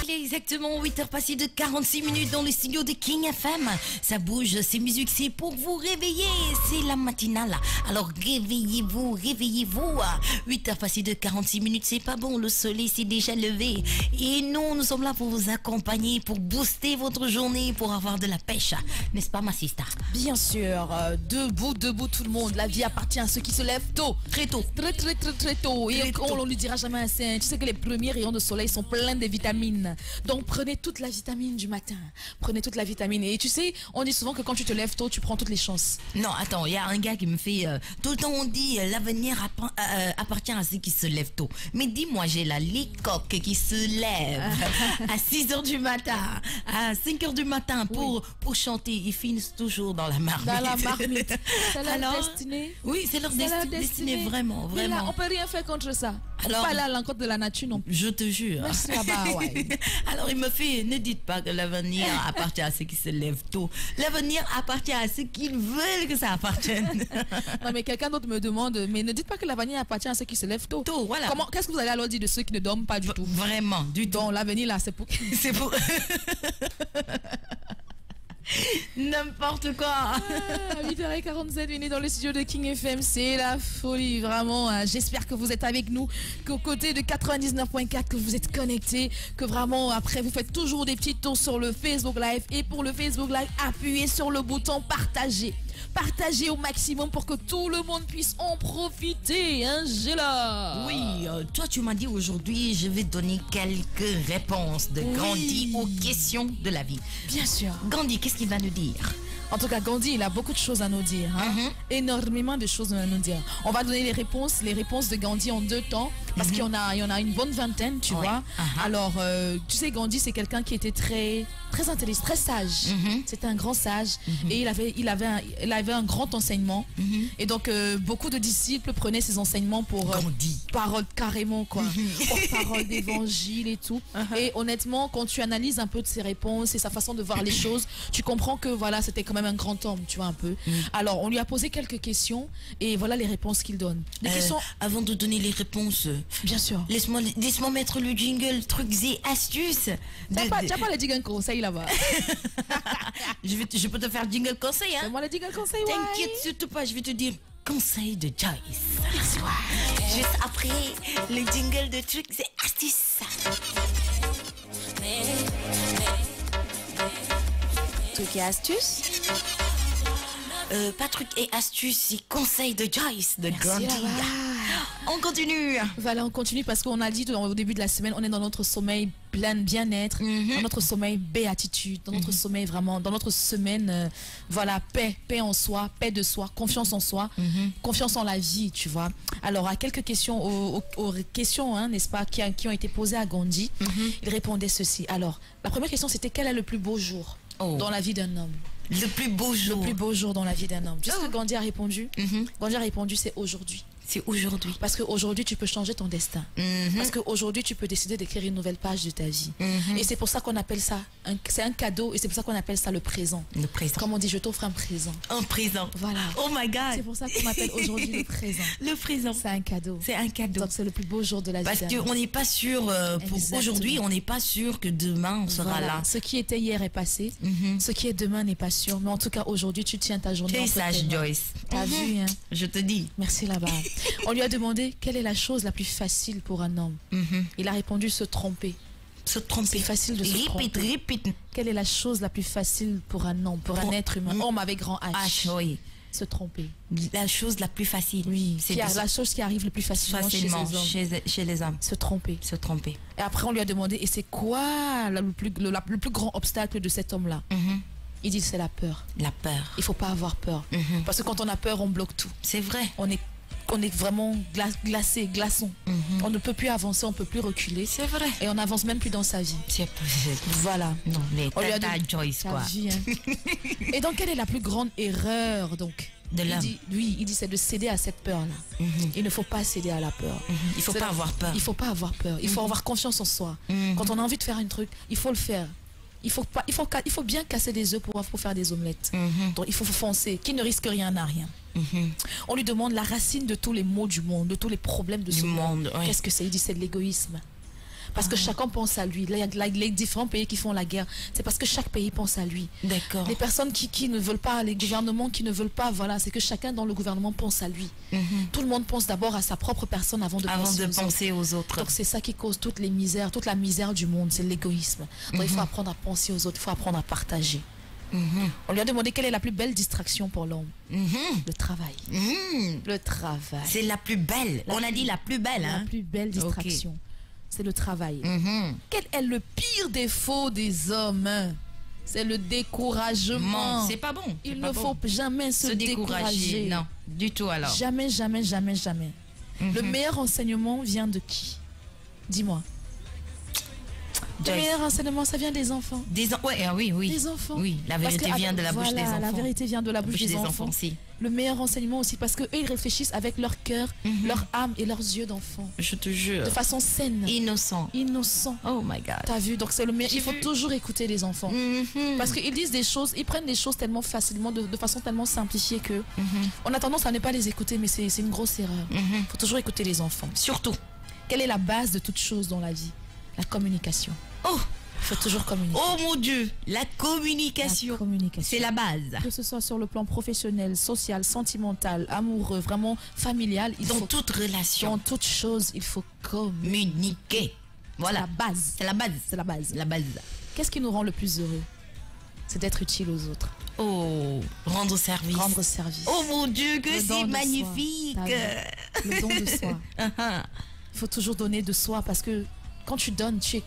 Il est exactement 8h passées de 46 minutes dans le studio de King FM. Ça bouge, c'est musique, c'est pour vous réveiller. C'est la matinale. Alors réveillez-vous, réveillez-vous. 8h passées de 46 minutes, c'est pas bon. Le soleil s'est déjà levé. Et nous sommes là pour vous accompagner, pour booster votre journée, pour avoir de la pêche. N'est-ce pas, ma sister? Bien sûr. Debout, debout tout le monde. La vie appartient à ceux qui se lèvent tôt. Très tôt. Très tôt. Et on ne lui dira jamais assez. Tu sais que les premiers rayons de soleil sont pleins de vitamines. Donc prenez toute la vitamine du matin. Prenez toute la vitamine. Et tu sais, on dit souvent que quand tu te lèves tôt, tu prends toutes les chances. Non, attends, il y a un gars qui me fait... tout le temps on dit l'avenir appartient à ceux qui se lèvent tôt. Mais dis-moi, j'ai là les coqs qui se lèvent à 6h du matin, à 5h du matin pour chanter. Ils finissent toujours dans la marmite. Dans la marmite. C'est leur destinée. Oui, c'est leur destinée, vraiment, vraiment. Là, on peut rien faire contre ça. Alors, pas là à l'encontre de la nature non plus. Je te jure. Merci là-bas, ouais. Alors il me fait, ne dites pas que l'avenir appartient à ceux qui se lèvent tôt. L'avenir appartient à ceux qui veulent que ça appartienne. Non mais quelqu'un d'autre me demande, mais ne dites pas que l'avenir appartient à ceux qui se lèvent tôt. Tôt, voilà. Qu'est-ce que vous allez alors dire de ceux qui ne dorment pas du tout? Vraiment, du tout. Donc l'avenir là, c'est pour... C'est pour... N'importe quoi. 8h47 minutes dans le studio de King FM, c'est la folie, vraiment. J'espère que vous êtes avec nous, qu'au côté de 99.4, que vous êtes connectés, que vraiment après vous faites toujours des petits tours sur le Facebook Live. Et pour le Facebook Live, appuyez sur le bouton partager. Partagez au maximum pour que tout le monde puisse en profiter, Angela. Oui, toi tu m'as dit aujourd'hui, je vais donner quelques réponses de Gandhi aux questions de la vie. Bien sûr. Gandhi, qu'est-ce qu'il va nous dire? En tout cas, Gandhi, il a beaucoup de choses à nous dire. Énormément de choses à nous dire. On va donner les réponses de Gandhi en 2 temps. Parce qu'il y en a une bonne vingtaine, tu vois. Alors, tu sais, Gandhi, c'est quelqu'un qui était très intelligent, très sage. C'était un grand sage. Et il avait un grand enseignement. Et donc, beaucoup de disciples prenaient ses enseignements pour parole carrément, quoi. Pour parole d'évangile et tout. Et honnêtement, quand tu analyses un peu de ses réponses et sa façon de voir les choses, tu comprends que voilà, c'était quand même un grand homme, tu vois, un peu. Alors, on lui a posé quelques questions et voilà les réponses qu'il donne. Les questions... Avant de donner les réponses, bien sûr. Laisse-moi mettre le jingle trucs et astuces. Tu n'as pas le jingle conseil là-bas. Je peux te faire le jingle conseil, hein. Moi le jingle conseil, ouais. T'inquiète surtout pas, je vais te dire conseil de Joyce. Merci, ouais. Juste après le jingle de trucs et astuces. Trucs et astuces. Pas trucs et astuces, c'est conseil de Joyce de Gandhi. On continue. Voilà, on continue parce qu'on a dit au début de la semaine, on est dans notre sommeil plein bien-être, dans notre sommeil béatitude, dans notre sommeil vraiment, dans notre semaine, voilà, paix en soi, paix de soi, confiance en soi, confiance en la vie, tu vois. Alors, à quelques questions, aux questions, hein, n'est-ce pas, qui ont été posées à Gandhi, il répondait ceci. Alors, la première question, c'était quel est le plus beau jour dans la vie d'un homme? Le plus beau jour. Le plus beau jour dans la vie d'un homme. Tu sais ce que Gandhi a répondu? Gandhi a répondu, c'est aujourd'hui. C'est aujourd'hui. Parce qu'aujourd'hui, tu peux changer ton destin. Parce qu'aujourd'hui, tu peux décider d'écrire une nouvelle page de ta vie. Et c'est pour ça qu'on appelle ça, c'est un cadeau, et c'est pour ça qu'on appelle ça le présent. Le présent. Comme on dit, je t'offre un présent. Un présent. Voilà. Oh my God. C'est pour ça qu'on appelle aujourd'hui le présent. Le présent. C'est un cadeau. C'est un cadeau. Donc c'est le plus beau jour de la vie. Parce qu'on n'est pas sûr, pour aujourd'hui, on n'est pas sûr que demain on sera là. Ce qui était hier est passé. Ce qui est demain n'est pas sûr. Mais en tout cas, aujourd'hui, tu tiens ta journée. Tu es sage, Joyce. T'as vu, hein? Je te dis. Merci là-bas. On lui a demandé quelle est la chose la plus facile pour un homme. Il a répondu se tromper. Se tromper. C'est facile de se tromper. Répète. Quelle est la chose la plus facile pour un homme, pour un être humain, homme avec grand H? Oui. Se tromper. La chose la plus facile. Oui. C'est la chose qui arrive le plus facilement chez les hommes. Se tromper. Se tromper. Et après on lui a demandé, et c'est quoi le plus grand obstacle de cet homme-là? Il dit c'est la peur. La peur. Il faut pas avoir peur. Parce que quand on a peur, on bloque tout. C'est vrai. On est vraiment glacé, glaçon. On ne peut plus avancer, on ne peut plus reculer. C'est vrai. Et on n'avance même plus dans sa vie. Voilà. Non, mais on lui a dit Joyce, quoi. Vie, hein. Et donc, quelle est la plus grande erreur donc de l'homme? Il dit c'est de céder à cette peur-là. Il ne faut pas céder à la peur. Il ne faut pas avoir peur. Il faut pas avoir peur. Il faut avoir confiance en soi. Quand on a envie de faire un truc, il faut le faire. Il faut bien casser des œufs pour faire des omelettes. Donc il faut foncer. Qui ne risque rien n'a rien. On lui demande la racine de tous les maux du monde, de tous les problèmes de ce monde. Qu'est-ce que c'est? Il dit c'est de l'égoïsme. Parce que chacun pense à lui. Là, il y a les différents pays qui font la guerre. C'est parce que chaque pays pense à lui. D'accord. Les personnes qui ne veulent pas, les gouvernements qui ne veulent pas, voilà, c'est que chacun dans le gouvernement pense à lui. Tout le monde pense d'abord à sa propre personne avant de penser aux autres. Donc c'est ça qui cause toutes les misères, toute la misère du monde, c'est l'égoïsme. Donc il faut apprendre à penser aux autres, il faut apprendre à partager. On lui a demandé quelle est la plus belle distraction pour l'homme. Le travail. Le travail. C'est la plus belle. On a dit la plus belle. La plus belle distraction. C'est le travail. Quel est le pire défaut des hommes? C'est le découragement. C'est pas bon. Il ne faut jamais se décourager. Non, du tout alors. Jamais, jamais, jamais, jamais. Le meilleur enseignement vient de qui? Dis-moi. Le meilleur enseignement, ça vient des enfants. Oui. Des enfants. Oui, la vérité vient de la bouche des enfants. La vérité vient de la bouche des enfants aussi. Le meilleur enseignement aussi, parce qu'eux, ils réfléchissent avec leur cœur, leur âme et leurs yeux d'enfant. Je te jure. De façon saine. Innocent. Oh my God. T'as vu? Donc c'est le meilleur. Il faut toujours écouter les enfants. Parce qu'ils disent des choses, ils prennent des choses tellement facilement, de façon tellement simplifiée que on a tendance à ne pas les écouter, mais c'est une grosse erreur. Il faut toujours écouter les enfants. Surtout. Quelle est la base de toute chose dans la vie? La communication. Oh! Il faut toujours communiquer. Oh mon Dieu, la communication. C'est la base. Que ce soit sur le plan professionnel, social, sentimental, amoureux, vraiment familial. Dans toute relation. Dans toute chose, il faut communiquer. Voilà. C'est la base. C'est la base. La base. Qu'est-ce qui nous rend le plus heureux? C'est d'être utile aux autres. Oh, rendre service. Rendre service. Oh mon Dieu, que c'est magnifique. Le don de soi. Il faut toujours donner de soi parce que quand tu donnes, tu es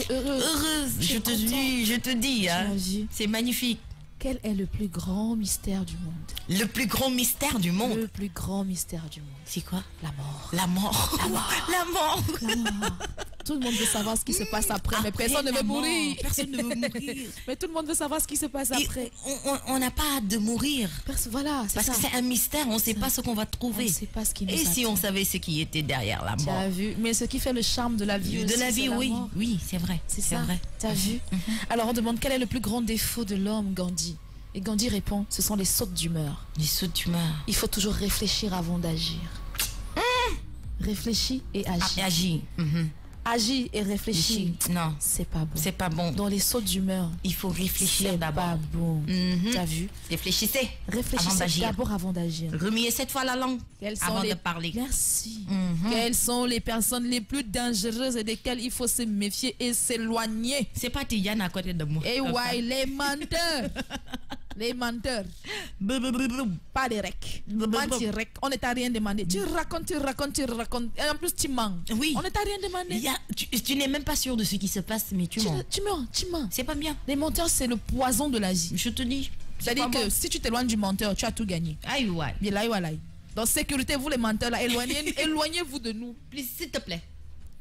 heureuse. Je te dis, hein, c'est magnifique. Quel est le plus grand mystère du monde? Le plus grand mystère du monde? Le plus grand mystère du monde. C'est quoi? La mort. La mort. La mort. La mort. La mort. Tout le monde veut savoir ce qui se passe après, mais personne ne veut mourir. Personne ne veut mourir. Mais tout le monde veut savoir ce qui se passe après. On n'a pas hâte de mourir. Voilà, parce que c'est un mystère, on ne sait pas ce qu'on va trouver. On ne sait pas ce qui nous Et attend. si on savait ce qui était derrière la mort? Tu as vu? Mais ce qui fait le charme de la vie aussi, de la vie, oui. Mort. Oui, c'est vrai. C'est ça. Tu as vu? Alors on demande quel est le plus grand défaut de l'homme, Gandhi? Et Gandhi répond, ce sont les sautes d'humeur. Les sautes d'humeur. Il faut toujours réfléchir avant d'agir. Réfléchis et agis. Agis. Agis et réfléchis. Non. C'est pas bon. C'est pas bon. Dans les sautes d'humeur. Il faut réfléchir d'abord. C'est pas bon. T'as vu? Réfléchissez. Réfléchissez d'abord avant d'agir. Remuez cette fois la langue avant de parler. Merci. Quelles sont les personnes les plus dangereuses et desquelles il faut se méfier et s'éloigner? C'est pas Tidiane à côté de moi. Eh ouais, les menteurs. Les menteurs. Pas des recs. Mentir, on ne t'a rien demandé. Tu racontes. Et en plus, tu mens. Oui. On ne t'a rien demandé. Tu n'es même pas sûr de ce qui se passe, mais tu mens. Tu mens. C'est pas bien. Les menteurs, c'est le poison de la vie. Je te dis. C'est-à-dire que si tu t'éloignes du menteur, tu as tout gagné. Aïe, ouais. Dans sécurité, vous les menteurs, là, éloignez-vous de nous. Please, s'il te plaît.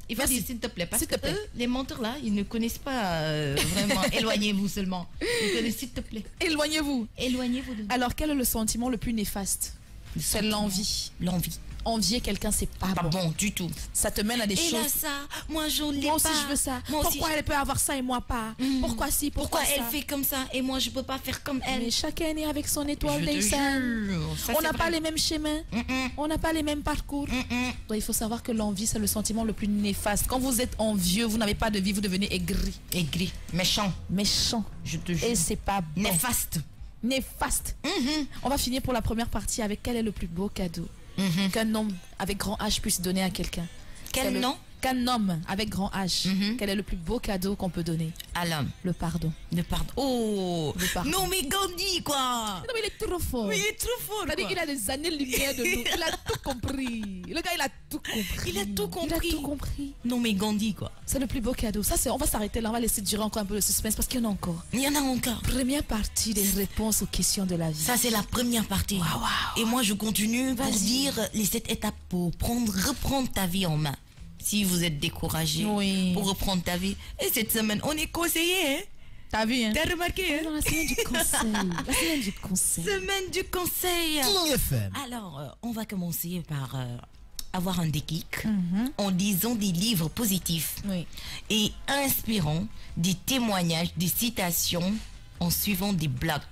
Il faut dire s'il te plaît, parce que les menteurs là, ils ne connaissent pas vraiment. Éloignez-vous seulement. Ils connaissent s'il te plaît. Éloignez-vous. Éloignez-vous de nous. Alors quel est le sentiment le plus néfaste? C'est l'envie. L'envie. Envier quelqu'un, c'est pas bon du tout. Ça te mène à des choses. Et là ça, moi je l'ai pas. Moi aussi je veux ça. Pourquoi elle peut avoir ça et moi pas? Pourquoi si? Pourquoi elle fait comme ça et moi je peux pas faire comme elle? Mais chacun est avec son étoile d'Einstein. On n'a pas les mêmes chemins. On n'a pas les mêmes parcours. Donc il faut savoir que l'envie c'est le sentiment le plus néfaste. Quand vous êtes envieux, vous n'avez pas de vie, vous devenez aigri. Aigri, méchant. Je te jure. Et c'est pas bon. Néfaste. On va finir pour la première partie avec quel est le plus beau cadeau qu'un homme avec grand H puisse donner à quelqu'un. Quel nom? Qu'un homme avec grand H, quel est le plus beau cadeau qu'on peut donner à l'homme? Le pardon. Le pardon. Oh, le pardon. Non mais Gandhi quoi. Non mais il est trop fort. Mais il est trop fort. C'est-à-dire qu'il a des années-lumière de nous. Il a tout compris. Le gars il a tout compris. Il a tout compris. Non mais Gandhi quoi. C'est le plus beau cadeau. Ça c'est. On va s'arrêter là. On va laisser durer encore un peu le suspense parce qu'il y en a encore. Il y en a encore. Première partie des réponses aux questions de la vie. Ça c'est la première partie. Wow. Et moi je continue pour dire les 7 étapes pour reprendre ta vie en main. Si vous êtes découragé pour reprendre ta vie. Et cette semaine, on est conseillé. Hein? T'as vu, hein? T'as remarqué, hein? Non, la semaine du conseil. La semaine du conseil. Semaine du conseil. FM. Alors, on va commencer par avoir un déclic en lisant des livres positifs et inspirant, des témoignages, des citations en suivant des blogs.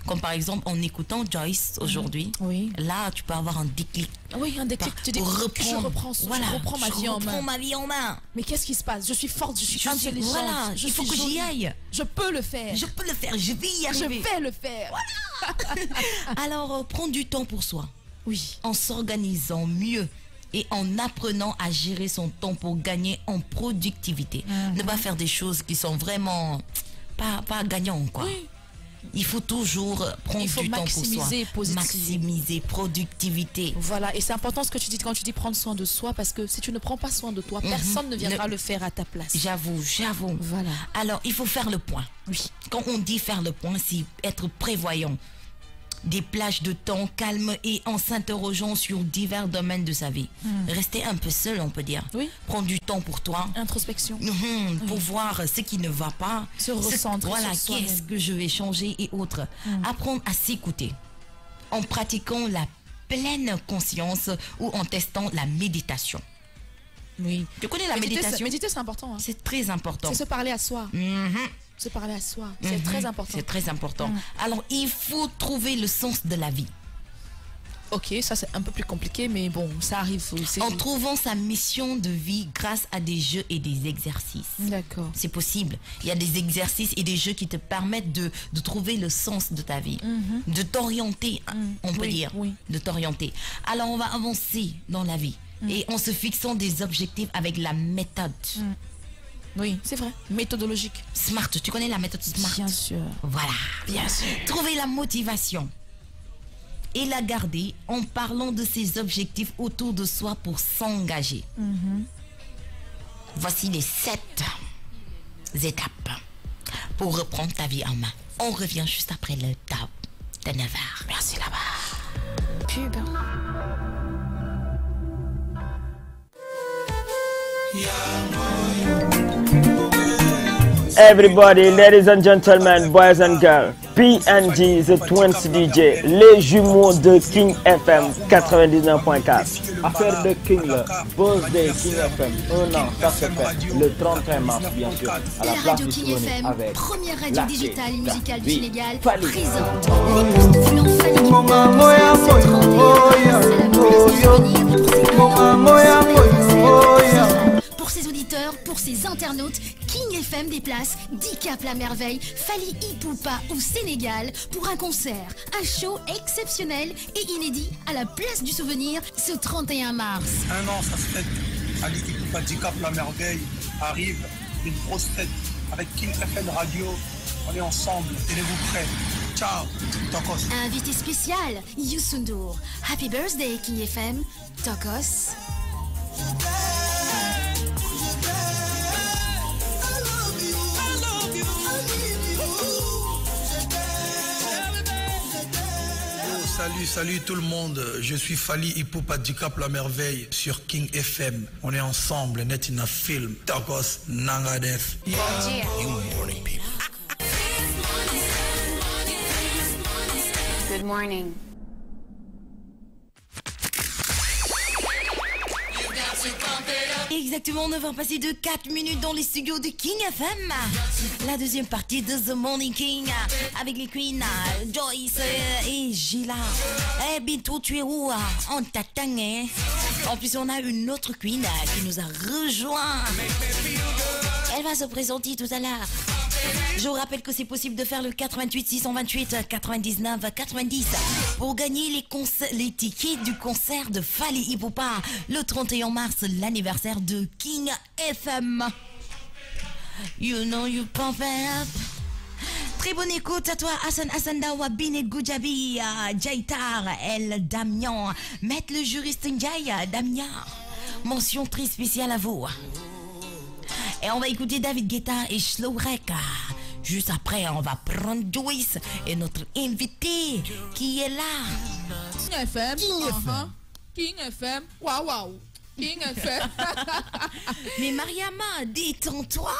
Comme par exemple, en écoutant Joyce aujourd'hui, là, tu peux avoir un déclic. Oui, un déclic. Tu dis, je reprends ma vie en main. Je reprends ma vie en main. Mais qu'est-ce qui se passe? Je suis forte, je suis intelligente. Voilà, il faut que j'y aille. Je peux le faire. Je peux le faire, je vais y arriver. Je vais le faire. Voilà. Alors, prends du temps pour soi. Oui. En s'organisant mieux et en apprenant à gérer son temps pour gagner en productivité. Ne pas faire des choses qui sont vraiment pas gagnantes, quoi. Oui. Il faut toujours prendre du temps pour soi. Maximiser productivité. Voilà, et c'est important ce que tu dis quand tu dis prendre soin de soi, parce que si tu ne prends pas soin de toi, personne ne viendra le faire à ta place. J'avoue. Voilà. Alors, il faut faire le point. Oui. Quand on dit faire le point, c'est être prévoyant. Des plages de temps calmes et en s'interrogeant sur divers domaines de sa vie. Rester un peu seul, on peut dire. Oui. Prendre du temps pour toi. Introspection. Pour voir ce qui ne va pas. Se recentrer. Voilà, qu'est-ce que je vais changer et autres. Apprendre à s'écouter. En pratiquant la pleine conscience ou en testant la méditation. Oui. Tu connais la méditation? Méditer, c'est important. Hein. C'est très important. C'est se parler à soi. Se parler à soi. C'est très important. C'est très important. Alors, il faut trouver le sens de la vie. Ok, ça c'est un peu plus compliqué, mais bon, ça arrive. En trouvant sa mission de vie grâce à des jeux et des exercices. D'accord. C'est possible. Il y a des exercices et des jeux qui te permettent de trouver le sens de ta vie. De t'orienter, on peut dire. Oui. De t'orienter. Alors, on va avancer dans la vie. Et en se fixant des objectifs avec la méthode. Oui, c'est vrai. Méthodologique. SMART, tu connais la méthode SMART? Bien sûr. Voilà. Bien sûr. Trouver la motivation et la garder en parlant de ses objectifs autour de soi pour s'engager. Voici les 7 étapes pour reprendre ta vie en main. On revient juste après le top de 9h. Merci là-bas. Pub. Everybody, ladies and gentlemen, boys and girls, PNG, The Twins DJ, les jumeaux de King FM 99.4. Affaire de King, le Birthday King FM, un an, ça se fait le 31 mars, bien sûr, à la place radio du King souvenir FM, avec première radio digitale et musicale du Sénégal, Fally. présente l'influent Fally Ipupa. C'est 31 mars, c'est la place du souvenir pour ses auditeurs, pour ses internautes. King FM déplace 10 Cap la merveille, Fally Ipupa au Sénégal pour un concert, un show exceptionnel et inédit à la place du souvenir ce 31 mars. Un an, ça se fait. Fally Ipupa 10 Cap la merveille arrive, une grosse fête avec King FM Radio. On est ensemble, tenez-vous prêts. Ciao, Tokos. Invité spécial, Youssou N'Dour. Happy birthday King FM, Tokos. Salut tout le monde, je suis Fally Ipupa 10 Cap la merveille sur King FM. On est ensemble, net in a film. Tokos Nangades. Good morning, people. Good morning. Exactement 9h passées de 4 minutes dans les studios de King FM. La deuxième partie de The Morning King avec les queens Joyce et Gila. Eh, bientôt tu es où? On t'attend, hein? En plus, on a une autre queen qui nous a rejoint. Elle va se présenter tout à l'heure. Je vous rappelle que c'est possible de faire le 88 628 99 90 pour gagner les tickets du concert de Fally Ipupa le 31 mars, l'anniversaire de King FM. You know you pump it up. Très bonne écoute à toi, Hassan Dawa, Binet Goujabi, Jaitar, El Damian, Maître le juriste Ndiaye, Damien. Mention très spéciale à vous. Et on va écouter David Guetta et Slow Rek. Juste après, on va prendre Joyce et notre invité qui est là. King FM. King FM. King FM. Waouh. King FM. Mais Mariama, détends-toi.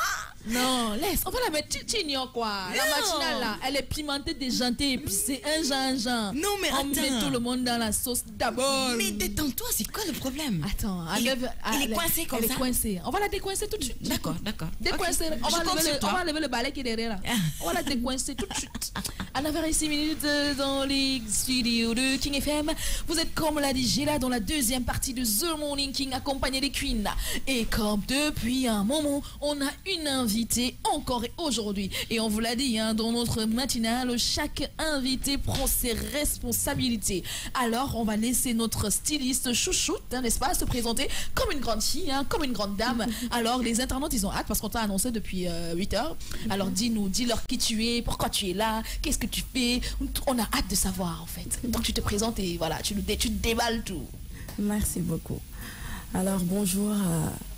Non, laisse, on va la mettre, tu ignores quoi. La matinale là, elle est pimentée, déjantée, épicée, un genre. Non mais on attends. met tout le monde dans la sauce d'abord. Mais détends-toi, c'est quoi le problème? Attends, elle est coincée comme ça. Elle est coincée, on va la décoincer tout de suite. D'accord. Décoincer, okay. On va lever le balai qui est derrière là. On va la décoincer tout de suite. À 9h06 dans les studios de King FM. Vous êtes, comme l'a dit Gila, dans la deuxième partie de The Morning King, accompagné des Queens. Et comme depuis un moment, on a une invitée encore aujourd'hui. Et on vous l'a dit, hein, dans notre matinale, chaque invité prend ses responsabilités. Alors, on va laisser notre styliste chouchoute, hein, n'est-ce pas, se présenter comme une grande fille, hein, comme une grande dame. Alors, les internautes, ils ont hâte parce qu'on t'a annoncé depuis 8 heures. Alors, dis-leur qui tu es, pourquoi tu es là, qu'est-ce que tu fais. On a hâte de savoir en fait. Donc tu te présentes et voilà, tu déballes tout. Merci beaucoup. Alors bonjour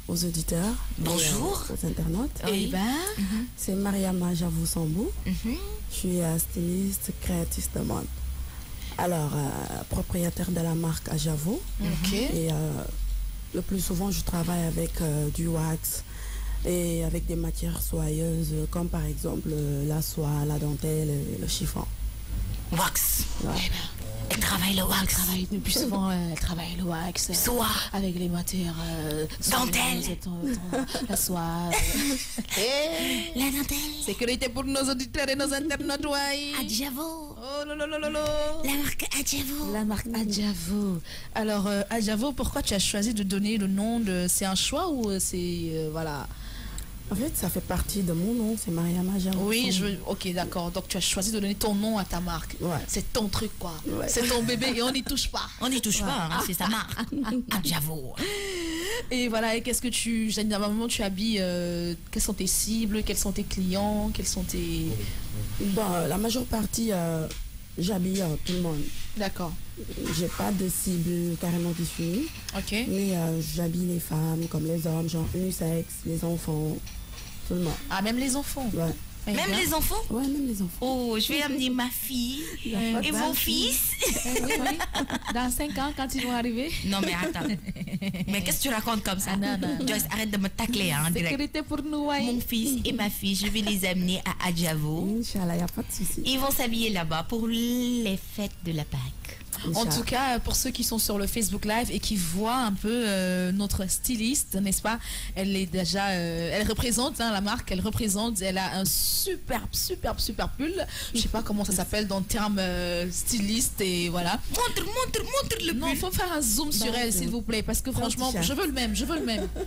aux auditeurs. Bonjour. Aux internautes. Et c'est Mariama Javou Sambou. Je suis styliste, créatrice de mode. Alors propriétaire de la marque Ajavo. Et le plus souvent je travaille avec du wax et avec des matières soyeuses comme par exemple la soie, la dentelle et le chiffon. Wax. Ouais. Elle travaille le wax. Elle travaille le plus souvent, elle travaille le wax. Soie. Avec les matières dentelle. La soie. La dentelle. Sécurité pour nos auditeurs et nos internautes. Adjavo. Oh lolololo. La marque Adjavo. La marque Adjavo. Alors Adjavo, pourquoi tu as choisi de donner le nom de... C'est un choix ou c'est... voilà. En fait, ça fait partie de mon nom, c'est Mariama Javou. Oui, ok, d'accord. Donc tu as choisi de donner ton nom à ta marque. Ouais. C'est ton truc, quoi. Ouais. C'est ton bébé et on n'y touche pas. On n'y touche pas, hein, c'est sa marque. Adjavo. Et voilà, et qu'est-ce que tu... Généralement, tu habilles... quelles sont tes cibles, quels sont tes clients, quels sont tes... Bon, la majeure partie, j'habille tout le monde. D'accord. J'ai pas de cible carrément définie. Ok. Mais j'habille les femmes comme les hommes, genre unisex, les enfants, tout le monde. Ah, même les enfants. Ouais. Même les enfants. Ouais, même les enfants. Oh, je vais amener ma fille et mon fils. Oui. Dans 5 ans, quand ils vont arriver. Non, mais attends. Mais qu'est-ce que tu racontes comme ça? Non. Joyce, arrête de me tacler en direct. Sécurité pour nous, ouais. Mon fils et ma fille, je vais les amener à Adjavo. Inch'Allah, il n'y a pas de souci. Ils vont s'habiller là-bas pour les fêtes de la Pâque. En tout cas, pour ceux qui sont sur le Facebook Live et qui voient un peu notre styliste, n'est-ce pas? Elle est déjà, elle représente la marque, elle a un superbe pull. Je sais pas comment ça s'appelle dans le terme styliste et voilà. Montre le pull. Non, il faut faire un zoom sur elle, s'il vous plaît, parce que franchement, je veux le même.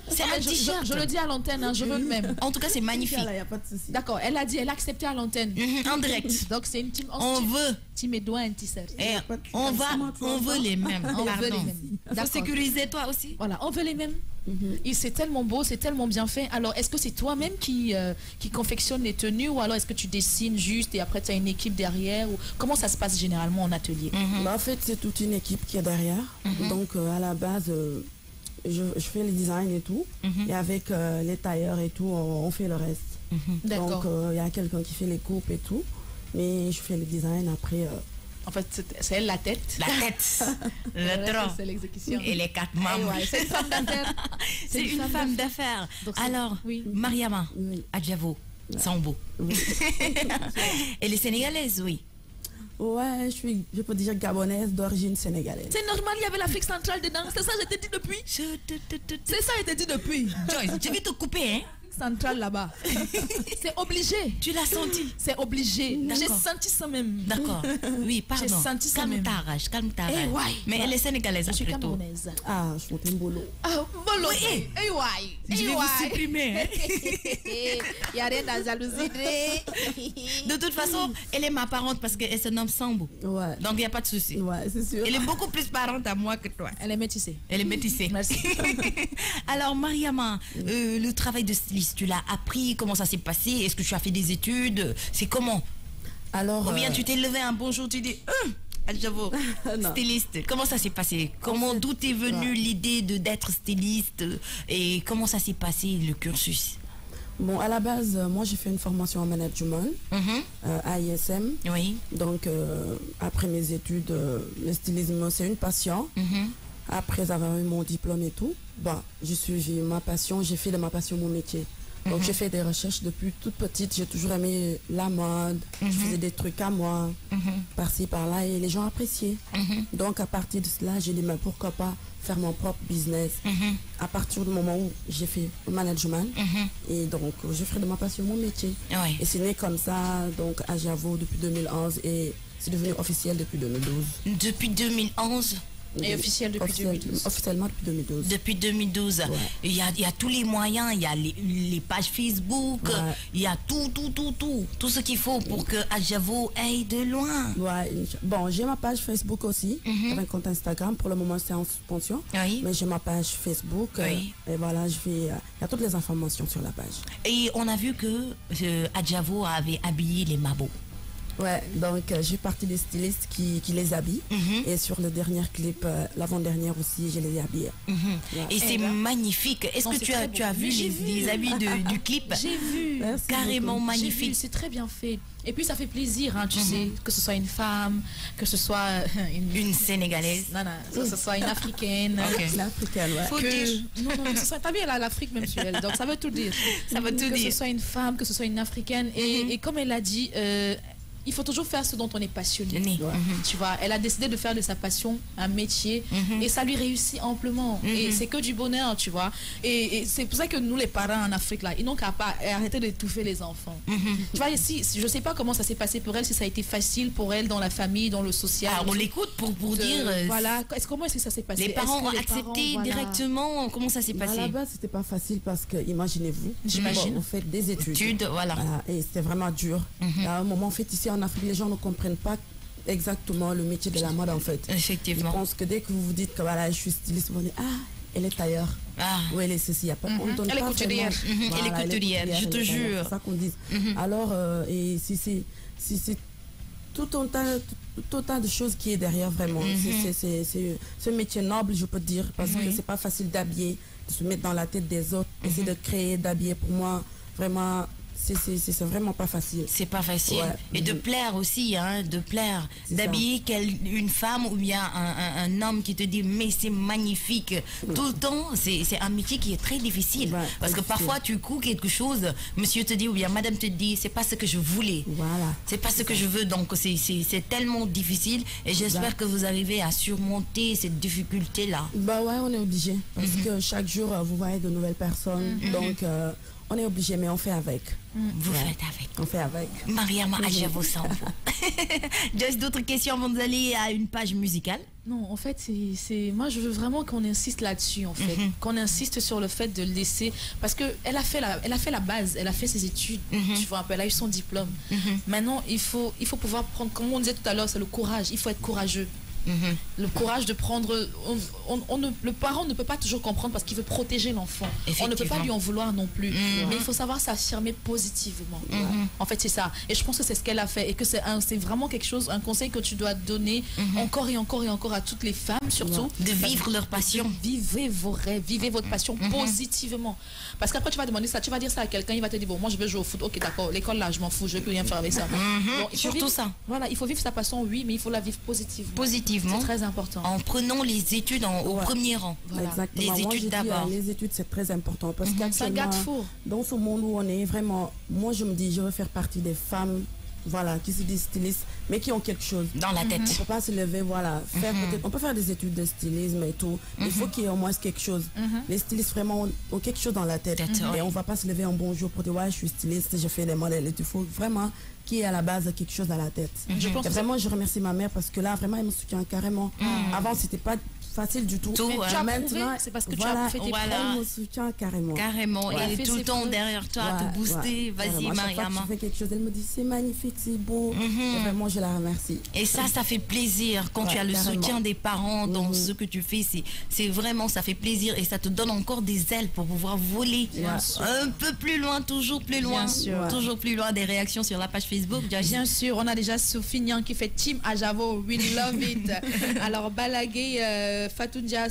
C'est un t-shirt. Je le dis à l'antenne, hein, je veux le même. En tout cas, c'est magnifique. Inch'Allah, il n'y a pas de souci. D'accord, elle a dit, elle a accepté à l'antenne. En direct. Donc c'est une team. On veut. Team Edouard et t-shirt. On veut les mêmes. On veut les Pardon. mêmes. Faut D'accord. sécuriser toi aussi. Voilà, on veut les mêmes. Et c'est tellement beau, c'est tellement bien fait. Alors, est-ce que c'est toi-même qui confectionne les tenues ou alors est-ce que tu dessines juste et après tu as une équipe derrière ou comment ça se passe généralement en atelier? Bah, en fait, c'est toute une équipe qui est derrière. Donc, à la base, je fais le design et tout. Et avec les tailleurs et tout, on fait le reste. D'accord. Donc, il y a quelqu'un qui fait les coupes et tout. Mais je fais le design après. En fait, c'est elle la tête. La tête, le tronc C'est l'exécution. et les 4 membres. Ouais, c'est une femme d'affaires. C'est une femme d'affaires. Donc, c'est- Alors, oui. Mariama, Oui. Adjavo, Sambo. Elle est sénégalaise, oui. Ouais, je peux dire gabonaise d'origine sénégalaise. C'est normal, il y avait l'Afrique centrale dedans. C'est ça, je t'ai dit depuis. C'est ça, je t'ai dit depuis. Joyce, je vais te couper, hein. Centrale là-bas. C'est obligé. Tu l'as senti. C'est obligé. J'ai D'accord. senti ça même. D'accord. Oui, pardon. J'ai senti ça calme même. ta rage, calme ta rage. Eh, ouais. Mais elle est sénégalaise Je suis après tout. camerounaise. Ah, je monte un boulot. Ah, bolo. Eh, ouais. Je vais vous supprimer. Hein. Il n'y a rien à jalousie. De toute façon, elle est ma parente parce qu'elle se nomme Sambo. Ouais. Donc il n'y a pas de souci. Ouais, c'est sûr. Elle est beaucoup plus parente à moi que toi. Elle est métissée. Elle est métissée. Merci. Alors, Mariama, le travail de styliste, tu l'as appris? Comment ça s'est passé? Est-ce que tu as fait des études? C'est comment? Alors, Combien tu t'es levé un bon jour, tu dis j'avoue, Non. styliste. Comment ça s'est passé? Comment, d'où t'es venue l'idée d'être styliste? Et comment ça s'est passé, le cursus? bon, à la base, moi j'ai fait une formation en management à ISM. Oui. Donc, après mes études, le stylisme, c'est une passion. Après avoir eu mon diplôme et tout, j'ai suivi ma passion, j'ai fait de ma passion mon métier. Donc j'ai fait des recherches depuis toute petite. J'ai toujours aimé la mode. Je faisais des trucs à moi, par-ci, par-là, et les gens appréciaient. Donc à partir de cela, j'ai dit, mais pourquoi pas faire mon propre business. À partir du moment où j'ai fait le management, et donc je ferai de ma passion mon métier. Et c'est né comme ça, donc à Javo depuis 2011, et c'est devenu officiel depuis 2012. Depuis 2011 et officiel depuis 2012. Officiellement depuis 2012. Depuis 2012. Ouais. Il y a tous les moyens, il y a les pages Facebook, il y a tout ce qu'il faut pour que Adjavo aille de loin. Ouais. Bon, j'ai ma page Facebook aussi, avec un compte Instagram. Pour le moment, c'est en suspension. Mais j'ai ma page Facebook. Et voilà, il y a toutes les informations sur la page. Et on a vu que Adjavo avait habillé les mabos. Ouais, donc j'ai partie des stylistes qui les habillent. Et sur le dernier clip, l'avant-dernière aussi, je les ai habillés. Et c'est magnifique. Est-ce que tu as vu les habits du clip? J'ai vu. Merci carrément beaucoup. Magnifique. C'est très bien fait. Et puis ça fait plaisir, hein, tu sais, que ce soit une femme, que ce soit une Sénégalaise. Non, que ce soit une Africaine. Une Africaine, ouais. Faut dire. Non, t'as vu, elle a l'Afrique même sur elle, donc ça veut tout dire. Ça veut tout dire. Que ce soit une femme, que ce soit une Africaine. Et comme elle a dit, il faut toujours faire ce dont on est passionné. Tu vois, elle a décidé de faire de sa passion un métier et ça lui réussit amplement. Et c'est que du bonheur, tu vois. Et c'est pour ça que nous, les parents en Afrique, là, ils n'ont qu'à pas arrêter d'étouffer les enfants. Tu vois, ici, je ne sais pas comment ça s'est passé pour elle, si ça a été facile pour elle dans la famille, dans le social. On l'écoute pour dire. Voilà, comment est-ce que ça s'est passé? Les parents ont accepté directement. Comment ça s'est passé? À la base, c'était pas facile parce que, imaginez-vous, j'imagine, on fait des études. Voilà. Et c'était vraiment dur. À un moment, en fait, ici en Afrique, les gens ne comprennent pas exactement le métier de la mode, en fait. Effectivement. Ils pensent que dès que vous vous dites que voilà, je suis styliste, vous dites, elle est tailleur. Ou elle est ceci. Elle est couturière. Elle est couturière, je te jure. C'est ça qu'on dit. Alors, et si c'est tout un tas de choses qui est derrière, vraiment. C'est un métier noble, je peux dire, parce que c'est pas facile d'habiller, de se mettre dans la tête des autres, essayer de créer, d'habiller. Pour moi, vraiment, c'est vraiment pas facile. C'est pas facile. Et de plaire aussi, hein, de plaire. D'habiller une femme ou bien un homme qui te dit mais c'est magnifique. Tout le temps, c'est un métier qui est très difficile. Parce que parfois tu cours quelque chose, monsieur te dit ou bien madame te dit c'est pas ce que je voulais. C'est pas ce que je veux. Donc c'est tellement difficile et j'espère que vous arrivez à surmonter cette difficulté-là. Bah ouais, on est obligé. Parce que chaque jour, vous voyez de nouvelles personnes. Donc on est obligé, mais on fait avec. Vous faites avec. On fait avec. Mariama Adjavo Sambo. Just d'autres questions avant d'aller à une page musicale? Non, en fait, moi je veux vraiment qu'on insiste là-dessus, en fait. Qu'on insiste sur le fait de laisser. Parce qu'elle a fait la base, elle a fait ses études, tu vois un peu, elle a eu son diplôme. Maintenant, il faut pouvoir prendre, comme on disait tout à l'heure, c'est le courage, il faut être courageux. Le courage de prendre. Le parent ne peut pas toujours comprendre parce qu'il veut protéger l'enfant. On ne peut pas lui en vouloir non plus. Mais il faut savoir s'affirmer positivement. En fait, c'est ça. Et je pense que c'est ce qu'elle a fait. Et que c'est vraiment quelque chose, un conseil que tu dois donner encore et encore et encore à toutes les femmes, surtout. De vivre leur passion. Vivez vos rêves, vivez votre passion positivement. Parce qu'après, tu vas demander ça, tu vas dire ça à quelqu'un, il va te dire bon, moi je veux jouer au foot. Ok, d'accord, l'école là, je m'en fous, je ne veux plus rien faire avec ça. Bon, surtout ça. Voilà, il faut vivre sa passion, oui, mais il faut la vivre positivement. C'est très important. En prenant les études au premier rang. Exactement. Les études d'abord. Les études, c'est très important parce qu'actuellement, dans ce monde où on est vraiment, moi je me dis, je veux faire partie des femmes, voilà, qui se disent stylistes, mais qui ont quelque chose dans la tête. On ne peut pas se lever, voilà, faire peut-être, on peut faire des études de stylisme et tout. Il faut qu'il y ait au moins quelque chose. Les stylistes vraiment ont quelque chose dans la tête. Et on ne va pas se lever un bonjour pour dire ouais, je suis styliste, je fais des modèles. Il faut vraiment qui est à la base quelque chose à la tête. Vraiment, je remercie ma mère parce que là, vraiment, elle me soutient carrément. Avant, c'était pas facile du tout. Maintenant, c'est parce que tu as fait tes preuves. Elle me soutient carrément. Carrément. Elle est tout le temps derrière toi à te booster. Vas-y, Mariama. Je fais quelque chose, elle me dit c'est magnifique, c'est beau. Et vraiment, je la remercie. Et ça fait plaisir quand tu as le soutien des parents dans ce que tu fais. C'est vraiment, ça fait plaisir et ça te donne encore des ailes pour pouvoir voler un peu plus loin, toujours plus loin. Toujours plus loin. Des réactions sur la page Facebook. Bien sûr, on a déjà Sophie Nian qui fait Team Adjavo, we love it. Alors, Balaguer Fatunja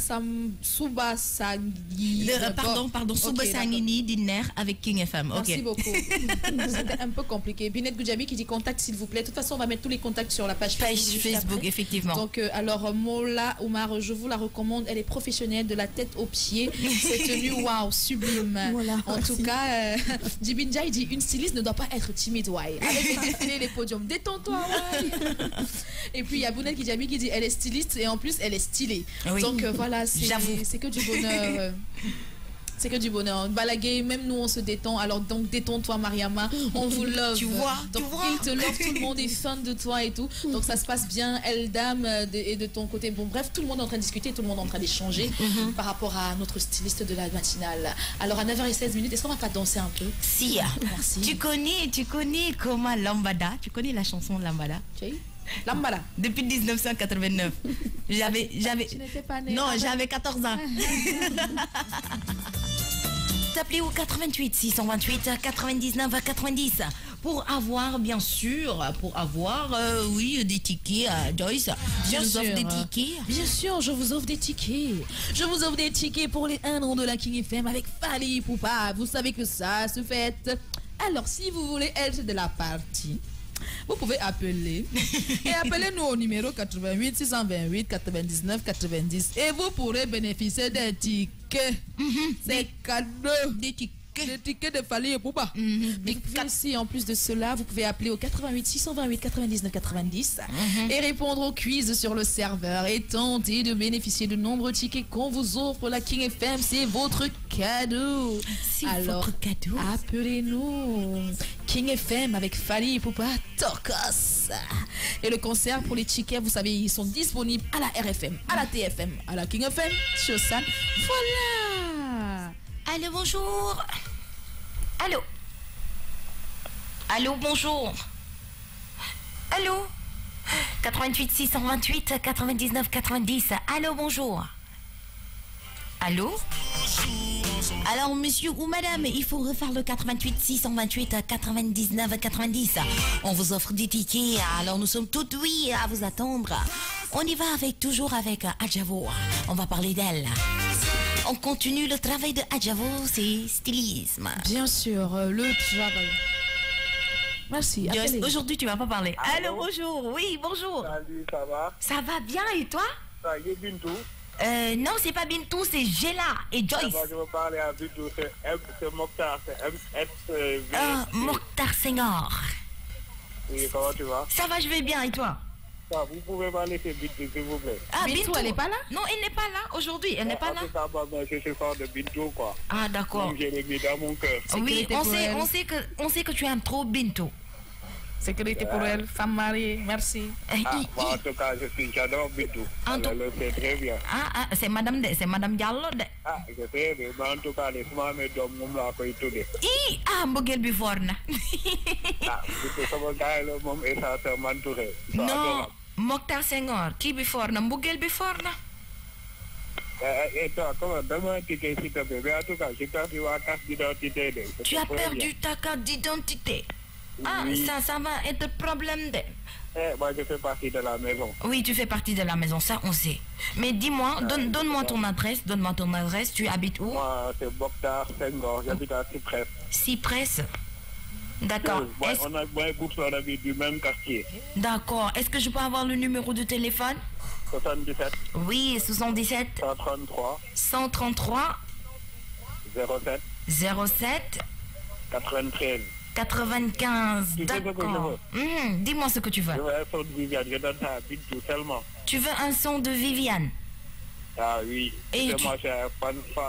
Souba Sangui. Pardon, Souba Sangini Diner avec King FM. Merci beaucoup. C'était un peu compliqué. Binet Goudjabi qui dit contact s'il vous plaît. De toute façon, on va mettre tous les contacts sur la page Facebook, effectivement. Donc, alors, Mola Oumar, je vous la recommande. Elle est professionnelle de la tête aux pieds. C'est tenue, waouh, sublime. Voilà, en tout cas, Djibinja, il dit une styliste ne doit pas être timide, ouais. Avec les podiums. Détends-toi, ouais. Et puis, il y a Bounel Kidjami qui dit elle est styliste et en plus, elle est stylée. Oui. Donc, voilà, c'est que du bonheur. C'est que du bonheur. Balaguer, même nous on se détend. Alors donc détends-toi Mariama, on vous love. Tu vois, donc il te love, tout le monde est fan de toi et tout. Donc ça se passe bien. Eldam et de ton côté. Bon bref, tout le monde est en train de discuter, tout le monde est en train d'échanger par rapport à notre styliste de la matinale. Alors à 9h16, est-ce qu'on va pas danser un peu? Si. Merci. Tu connais comment Lambada? Tu connais la chanson Lambada? Lambada. Depuis 1989. J'avais. Tu n'étais pas née. Non, j'avais 14 ans. Appelez au 88 628 99 90 pour avoir des tickets à Joyce. Je vous offre des tickets. Bien sûr, je vous offre des tickets. Je vous offre des tickets pour les 1 an de la King FM avec Fali Poupa. Vous savez que ça se fête. Alors, si vous voulez être de la partie, vous pouvez appeler et appelez-nous au numéro 88 628 99 90 et vous pourrez bénéficier des tickets. C'est cadeau. Des tickets de Fali et Poupa. Et puis aussi, en plus de cela, vous pouvez appeler au 88 628 99 90 et répondre aux quiz sur le serveur et tenter de bénéficier de nombreux tickets qu'on vous offre. La King FM, c'est votre cadeau. Alors, votre cadeau. Appelez-nous. King FM avec Fali et Poupa Tokos. Et le concert pour les tickets, vous savez, ils sont disponibles à la RFM, à la TFM, à la King FM, sur ça. Voilà. Allô, bonjour. Allô. Allô, bonjour. Allô. 88 628 99 90. Allô, bonjour. Allô. Alors, monsieur ou madame, il faut refaire le 88 628 99 90. On vous offre des tickets, alors nous sommes toutes oui à vous attendre. On y va toujours avec Adjavo. On va parler d'elle. On continue le travail de Adjavo, c'est stylisme. Bien sûr, le travail. Merci. Aujourd'hui, tu vas pas parler. Allô, bonjour. Oui, bonjour. Salut, ça va? Ça va bien et toi? Ça y est, Bintou? Non, c'est pas Bintou, c'est Gela et Joyce. Je veux parler à Bintou, c'est Mokhtar, c'est MS. Mokhtar Senghor. Oui, comment tu vas? Ça va, je vais bien et toi? Vous pouvez parler de Bintou, s'il vous plaît. Ah, Bintou, elle n'est pas là? Non, elle n'est pas là aujourd'hui, elle n'est pas là. Je suis fort de Bintou, quoi. Ah, d'accord. Je l'ai mis dans mon cœur. Oui, on sait que tu aimes trop Bintou. Sécurité pour elle, femme mariée, merci. En tout cas, j'adore Bintou. Elle fait très bien. C'est Madame Diallo. Je sais, mais en tout cas, laisse-moi me donner mon là pour y tout. Mbogel before na. Non, Mokhtar Senghor, qui before na, Mbogel before na. Et toi, comment demain tu t'es cité, bébé? En tout cas, j'ai perdu ma carte d'identité. Tu as perdu ta carte d'identité? Ça va être problème de... Moi, je fais partie de la maison. Oui, tu fais partie de la maison, ça on sait. Mais dis-moi, donne-moi ton adresse, tu habites où? Moi, c'est Mokhtar Senghor, j'habite à Cyprès. Cyprès? D'accord. On habite du même quartier. D'accord. Est-ce que je peux avoir le numéro de téléphone? 77. Oui, 77. 133. 133. 07. 07. 93. 95, d'accord. Dis-moi ce que tu veux. Je veux un son de Viviane, je donne ça à Bintou seulement. Tu veux un son de Viviane? Ah oui. Et moi, je suis un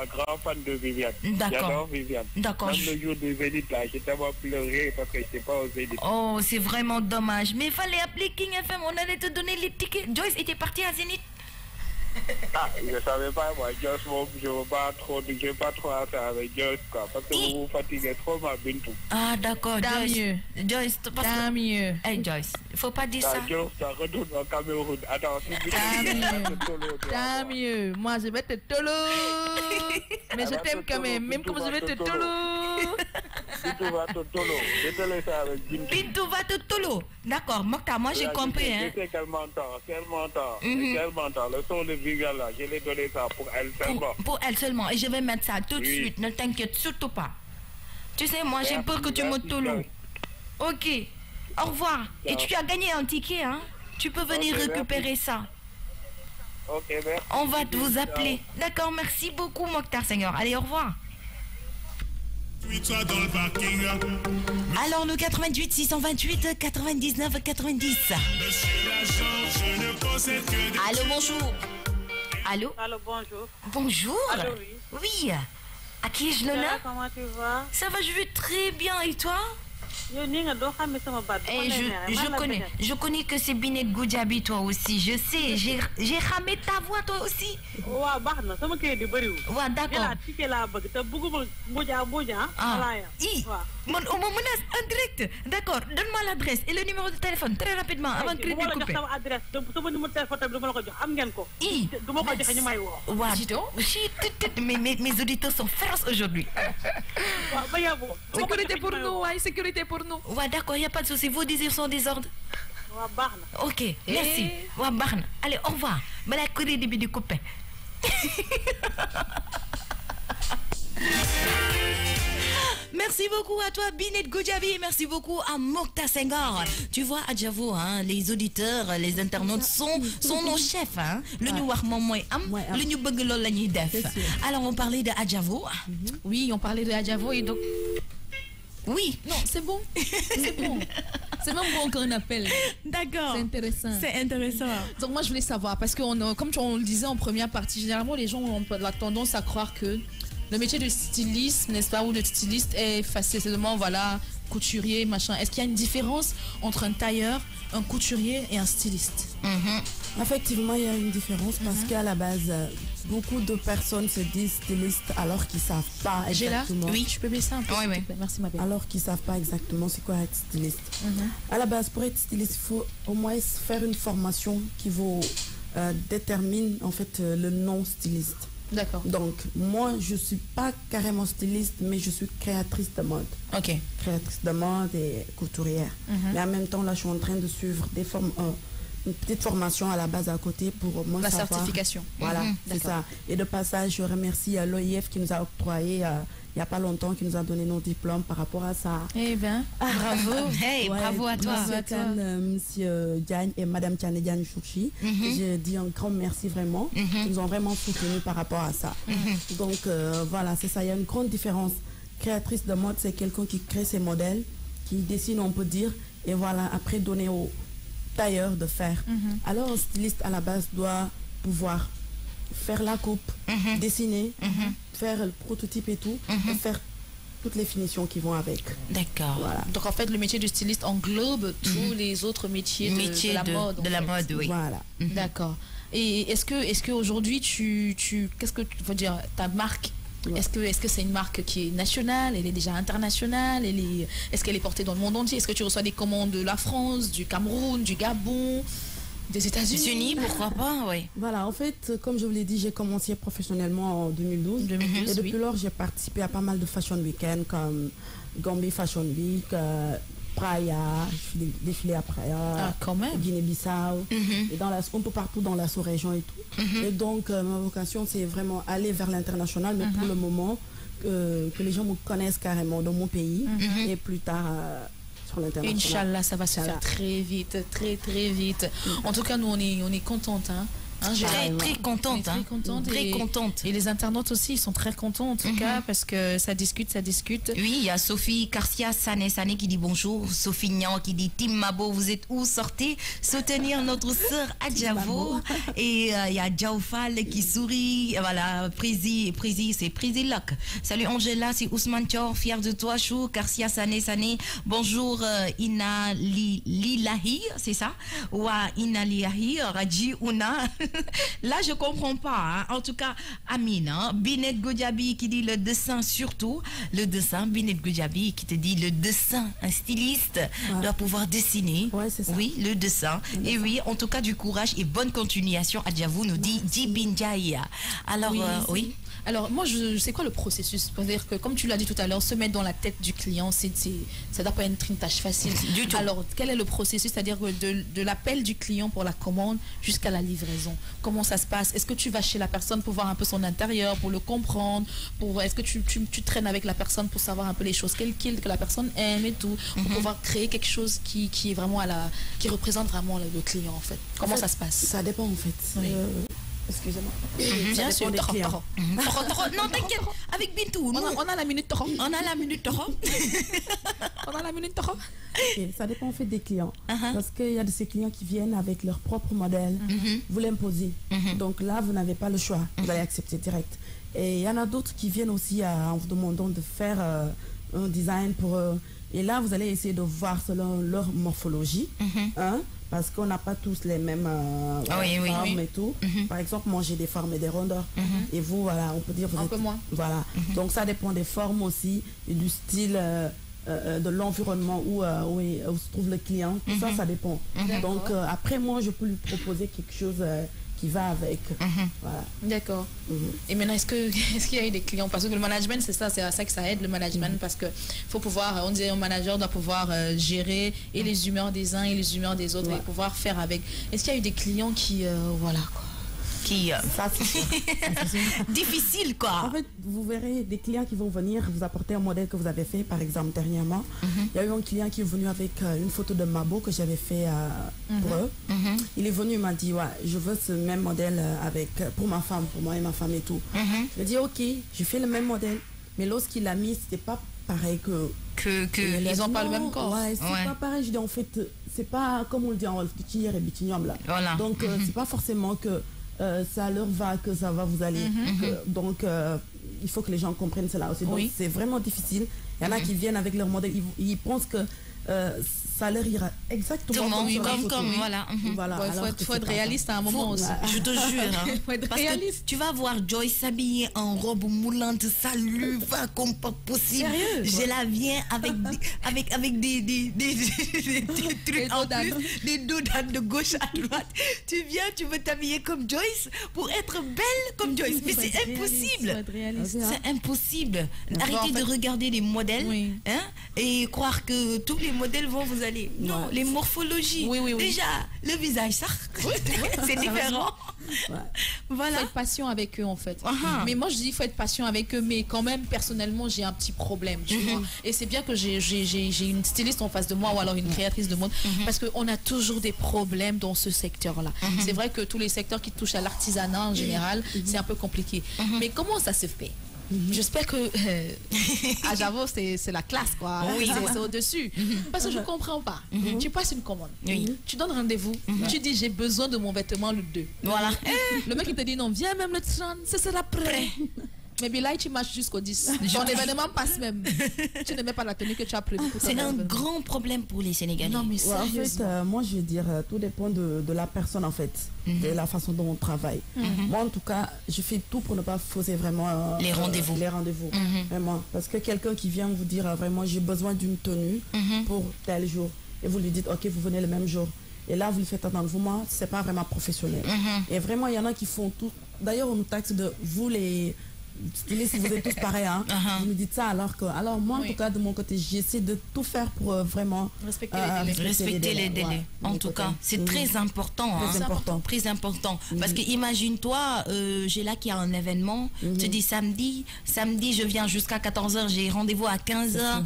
grand fan de Viviane. D'accord. J'adore Viviane. D'accord. Même le jour du Zénith, là, j'ai tellement pleuré parce que je n'étais pas au Zénith. Oh, c'est vraiment dommage. Mais il fallait appeler King FM, on allait te donner les tickets. Joyce était partie à Zénith. Je ne savais pas, moi, Joyce, je ne veux pas trop ça avec Joyce, quoi, parce que vous vous fatiguez trop, ma Bintou. Ah, d'accord, Joyce. Joyce, tant mieux. Hey, Joyce, il ne faut pas dire ça. Joyce, ça retourne au Cameroun. Attends, tant mieux. Moi, je vais te tolo. Mais je t'aime quand même, même comme je vais te tolo. Bintou va Totolo. Je te laisse avec Bintou. Bintou va Totolo. D'accord, Mokhtar, moi j'ai compris. Je sais qu'elle m'entend. Qu'elle m'entend. Le son de Viviane là, je l'ai donné ça pour elle seulement. Pour elle seulement. Et je vais mettre ça tout de suite. Ne t'inquiète surtout pas. Tu sais, moi j'ai peur que tu me tolo. Ok. Au revoir. Et tu as gagné un ticket, hein? Tu peux venir récupérer ça. Ok, merci. On va vous appeler. D'accord, merci beaucoup, Mokhtar Senghor. Allez, au revoir. Alors, le 88 628 99 90. Allô, bonjour. Allô? Allô, bonjour. Bonjour. Allô, oui. Oui. À qui ai-je l'honneur? Comment tu vas? Ça va, je vais très bien. Et toi? Je connais que c'est Binet Goudjabi, toi aussi. Je sais, j'ai ramé ta voix, toi aussi. Ouais, d'accord. On me menace en direct. D'accord, donne-moi l'adresse et le numéro de téléphone très rapidement avant que tu ne coupes. Mes auditeurs sont féroces aujourd'hui. Sécurité pour nous, ouais, sécurité pour nous. Ouais, d'accord, il n'y a pas de souci. Vos désirs sont des ordres. Ok, merci. Allez, au revoir. Du copain. Merci beaucoup à toi, Binet Goudjabi. Merci beaucoup à Mokhtar Senghor. Tu vois, à Adjavo, hein, les auditeurs, les internautes sont nos chefs. Hein. Le New York le New Bungalow, la Nuit Def. Alors, on parlait de Adjavo. Oui, on parlait de Adjavo et donc. Oui. Non, c'est bon. C'est bon. C'est même bon qu'on appelle. D'accord. C'est intéressant. C'est intéressant. Donc moi, je voulais savoir, parce que comme on le disait en première partie, généralement, les gens ont la tendance à croire que le métier de styliste, n'est-ce pas, ou de styliste est facilement, voilà, couturier, machin. Est-ce qu'il y a une différence entre un tailleur, un couturier et un styliste? Effectivement, il y a une différence parce qu'à la base, beaucoup de personnes se disent stylistes alors qu'ils ne savent pas exactement. Oui, tu peux baisser un peu. Oui. Merci, ma belle. Alors qu'ils ne savent pas exactement c'est quoi être styliste. À la base, pour être styliste, il faut au moins faire une formation qui vous détermine en fait le nom styliste. D'accord. Donc, moi, je ne suis pas carrément styliste, mais je suis créatrice de mode. Ok. Créatrice de mode et couturière. Mais en même temps, là, je suis en train de suivre une petite formation à la base à côté pour moi la savoir. Certification. Voilà, c'est ça. Et de passage, je remercie l'OIF qui nous a octroyé il n'y a pas longtemps, qui nous a donné nos diplômes par rapport à ça. Eh bien, bravo. Hey, ouais, bravo à toi. Monsieur Diagne et Madame Tiane Diagne Chouchi. Je dis un grand merci vraiment. Ils nous ont vraiment soutenus par rapport à ça. Donc voilà, c'est ça. Il y a une grande différence. Créatrice de mode, c'est quelqu'un qui crée ses modèles, qui dessine, on peut dire, et voilà, après donner au tailleur de faire. Alors un styliste à la base doit pouvoir faire la coupe, dessiner, faire le prototype et tout, et faire toutes les finitions qui vont avec. D'accord. Voilà. Donc en fait, le métier de styliste englobe tous les autres métiers de la mode. De la mode, oui. Voilà. D'accord. Et est-ce que aujourd'hui qu'est-ce que tu veux dire, ta marque? Est-ce que c'est une marque qui est nationale? Elle est déjà internationale? Est-ce qu'elle est portée dans le monde entier? Est-ce que tu reçois des commandes de la France, du Cameroun, du Gabon, des États-Unis? Pourquoi pas, oui. Voilà, en fait, comme je vous l'ai dit, j'ai commencé professionnellement en 2012. Et depuis lors, j'ai participé à pas mal de fashion week-ends comme Gambie Fashion Week, Praia, je suis défilé à Praia, Guinée-Bissau, et un peu partout dans la sous-région et tout. Et donc, ma vocation, c'est vraiment aller vers l'international, mais pour le moment, que les gens me connaissent carrément dans mon pays, et plus tard sur l'international. Inch'Allah, ça va se faire très vite, très très vite. En tout cas, nous, on est contentes, hein. Très contente, très contente. Et les internautes aussi, ils sont très contents en tout cas parce que ça discute. Oui, il y a Sophie Garcia Sané qui dit bonjour, Sophie Nian qui dit Tim Mabo, vous êtes où? Sortez soutenir notre sœur Adjavo. Et il y a Djaoufal qui sourit, voilà, Prési, c'est Prési Loc. Salut Angela, c'est Ousmane Thior, fier de toi, Chou, Garcia Sané. Bonjour Ina Lilahi, c'est ça? Ouah, Ina Lilahi, Raji Una. Là, je comprends pas. Hein. En tout cas, Amine, hein. Binet Goudjabi qui dit le dessin surtout. Le dessin, Binet Goudjabi qui te dit le dessin. Un styliste doit pouvoir dessiner. Ouais, c'est ça. Oui, le dessin. Et oui, en tout cas, du courage et bonne continuation. Adjavou nous dit Djibinjaïa. Alors, oui. Alors, moi, je sais quoi le processus? C'est-à-dire que, comme tu l'as dit tout à l'heure, se mettre dans la tête du client, ça ne doit pas être une tâche facile. Du tout. Alors, quel est le processus? C'est-à-dire de l'appel du client pour la commande jusqu'à la livraison. Comment ça se passe? Est-ce que tu vas chez la personne pour voir un peu son intérieur, pour le comprendre? Est-ce que tu traînes avec la personne pour savoir un peu les choses que la personne aime et tout, pour pouvoir créer quelque chose qui est vraiment qui représente vraiment le client, en fait? Comment ça se passe? Ça dépend, en fait. Oui. Excusez-moi. Bien sûr, des clients. Non, t'inquiète. Avec Bintou, on a la minute toro. On a la minute toro. On a la minute toro. Ça dépend en fait des clients. Parce qu'il y a de ces clients qui viennent avec leur propre modèle. Vous l'imposez. Donc là, vous n'avez pas le choix. Vous allez accepter direct. Et il y en a d'autres qui viennent aussi en vous demandant de faire un design pour eux. Et là, vous allez essayer de voir selon leur morphologie. Parce qu'on n'a pas tous les mêmes formes et tout. Par exemple, moi j'ai des formes et des rondeurs. Et vous, voilà, on peut dire vous un êtes... peu moins. Voilà. Donc ça dépend des formes aussi et du style de l'environnement où se trouve le client. Tout ça, ça dépend. Donc après, moi, je peux lui proposer quelque chose qui va avec. Voilà. D'accord. Et maintenant, est-ce qu'il y a eu des clients? Parce que le management, c'est ça, c'est à ça que ça aide, le management, parce que faut pouvoir, on disait, un manager doit pouvoir gérer et les humeurs des uns et les humeurs des autres et pouvoir faire avec. Est-ce qu'il y a eu des clients qui, voilà, quoi, qui... Ça, c'est difficile, quoi. En fait, vous verrez des clients qui vont venir vous apporter un modèle que vous avez fait, par exemple, dernièrement. Il y a eu un client qui est venu avec une photo de Mabo que j'avais fait pour eux. Il est venu, il m'a dit, ouais, je veux ce même modèle pour ma femme, pour moi et ma femme et tout. Je lui ai dit, ok, j'ai fait le même modèle. Mais lorsqu'il l'a mis, c'était pas pareil que ils n'ont pas le même corps. Ouais, c'est pas pareil. Je dis, en fait, c'est pas comme on le dit en Wolof, là. Voilà. Donc, c'est pas forcément que ça leur va, que ça va vous aller. Donc, il faut que les gens comprennent cela aussi. Donc, c'est vraiment difficile. Il y en a qui viennent avec leur modèle. Ils pensent que ça leur ira exactement comme voilà. Il faut être réaliste à un moment aussi. Je te jure. Faut être réaliste. Tu vas voir Joyce s'habiller en robe moulante, ça lui va comme pas possible. Sérieux? Je la viens avec des trucs en plus, des dodanes de gauche à droite. Tu viens, tu veux t'habiller comme Joyce pour être belle comme Joyce. Mais c'est impossible. C'est impossible. Arrêtez de regarder les modèles et croire que tous les modèles vont vous aller. Non, les morphologies. Déjà, le visage, ça, c'est différent. Voilà. Il faut être patient avec eux, en fait. Mais moi, je dis, il faut être patient avec eux, mais quand même, personnellement, j'ai un petit problème, tu vois. Et c'est bien que j'ai une styliste en face de moi ou alors une créatrice de mode, parce qu'on a toujours des problèmes dans ce secteur-là. C'est vrai que tous les secteurs qui touchent à l'artisanat, en général, c'est un peu compliqué. Mais comment ça se fait? J'espère que à Javo c'est la classe, quoi. C'est au-dessus. Parce que je comprends pas. Tu passes une commande, tu donnes rendez-vous, tu dis j'ai besoin de mon vêtement le 2. Voilà. Le mec il te dit non, viens même le 30, ce sera prêt. Mais bien là, tu marches jusqu'au 10. Ton événement passe même. Tu ne mets pas la tenue que tu as prévue. C'est un grand problème pour les Sénégalais. Non, mais en fait, moi, je veux dire, tout dépend de la personne, en fait, de la façon dont on travaille. Moi, en tout cas, je fais tout pour ne pas fausser vraiment les rendez-vous. Vraiment. Parce que quelqu'un qui vient vous dire, vraiment, j'ai besoin d'une tenue pour tel jour. Et vous lui dites, ok, vous venez le même jour. Et là, vous lui faites attendre. Vous, moi, c'est pas vraiment professionnel. Et vraiment, il y en a qui font tout. D'ailleurs, on nous taxe de vous les... Si vous êtes tous pareils, hein, vous me dites ça alors moi en tout cas de mon côté j'essaie de tout faire pour vraiment respecter les délais. En tout cas, c'est très important. Très important. Parce que imagine-toi, j'ai là qu'il y a un événement, tu dis samedi je viens jusqu'à 14h, j'ai rendez-vous à 15h,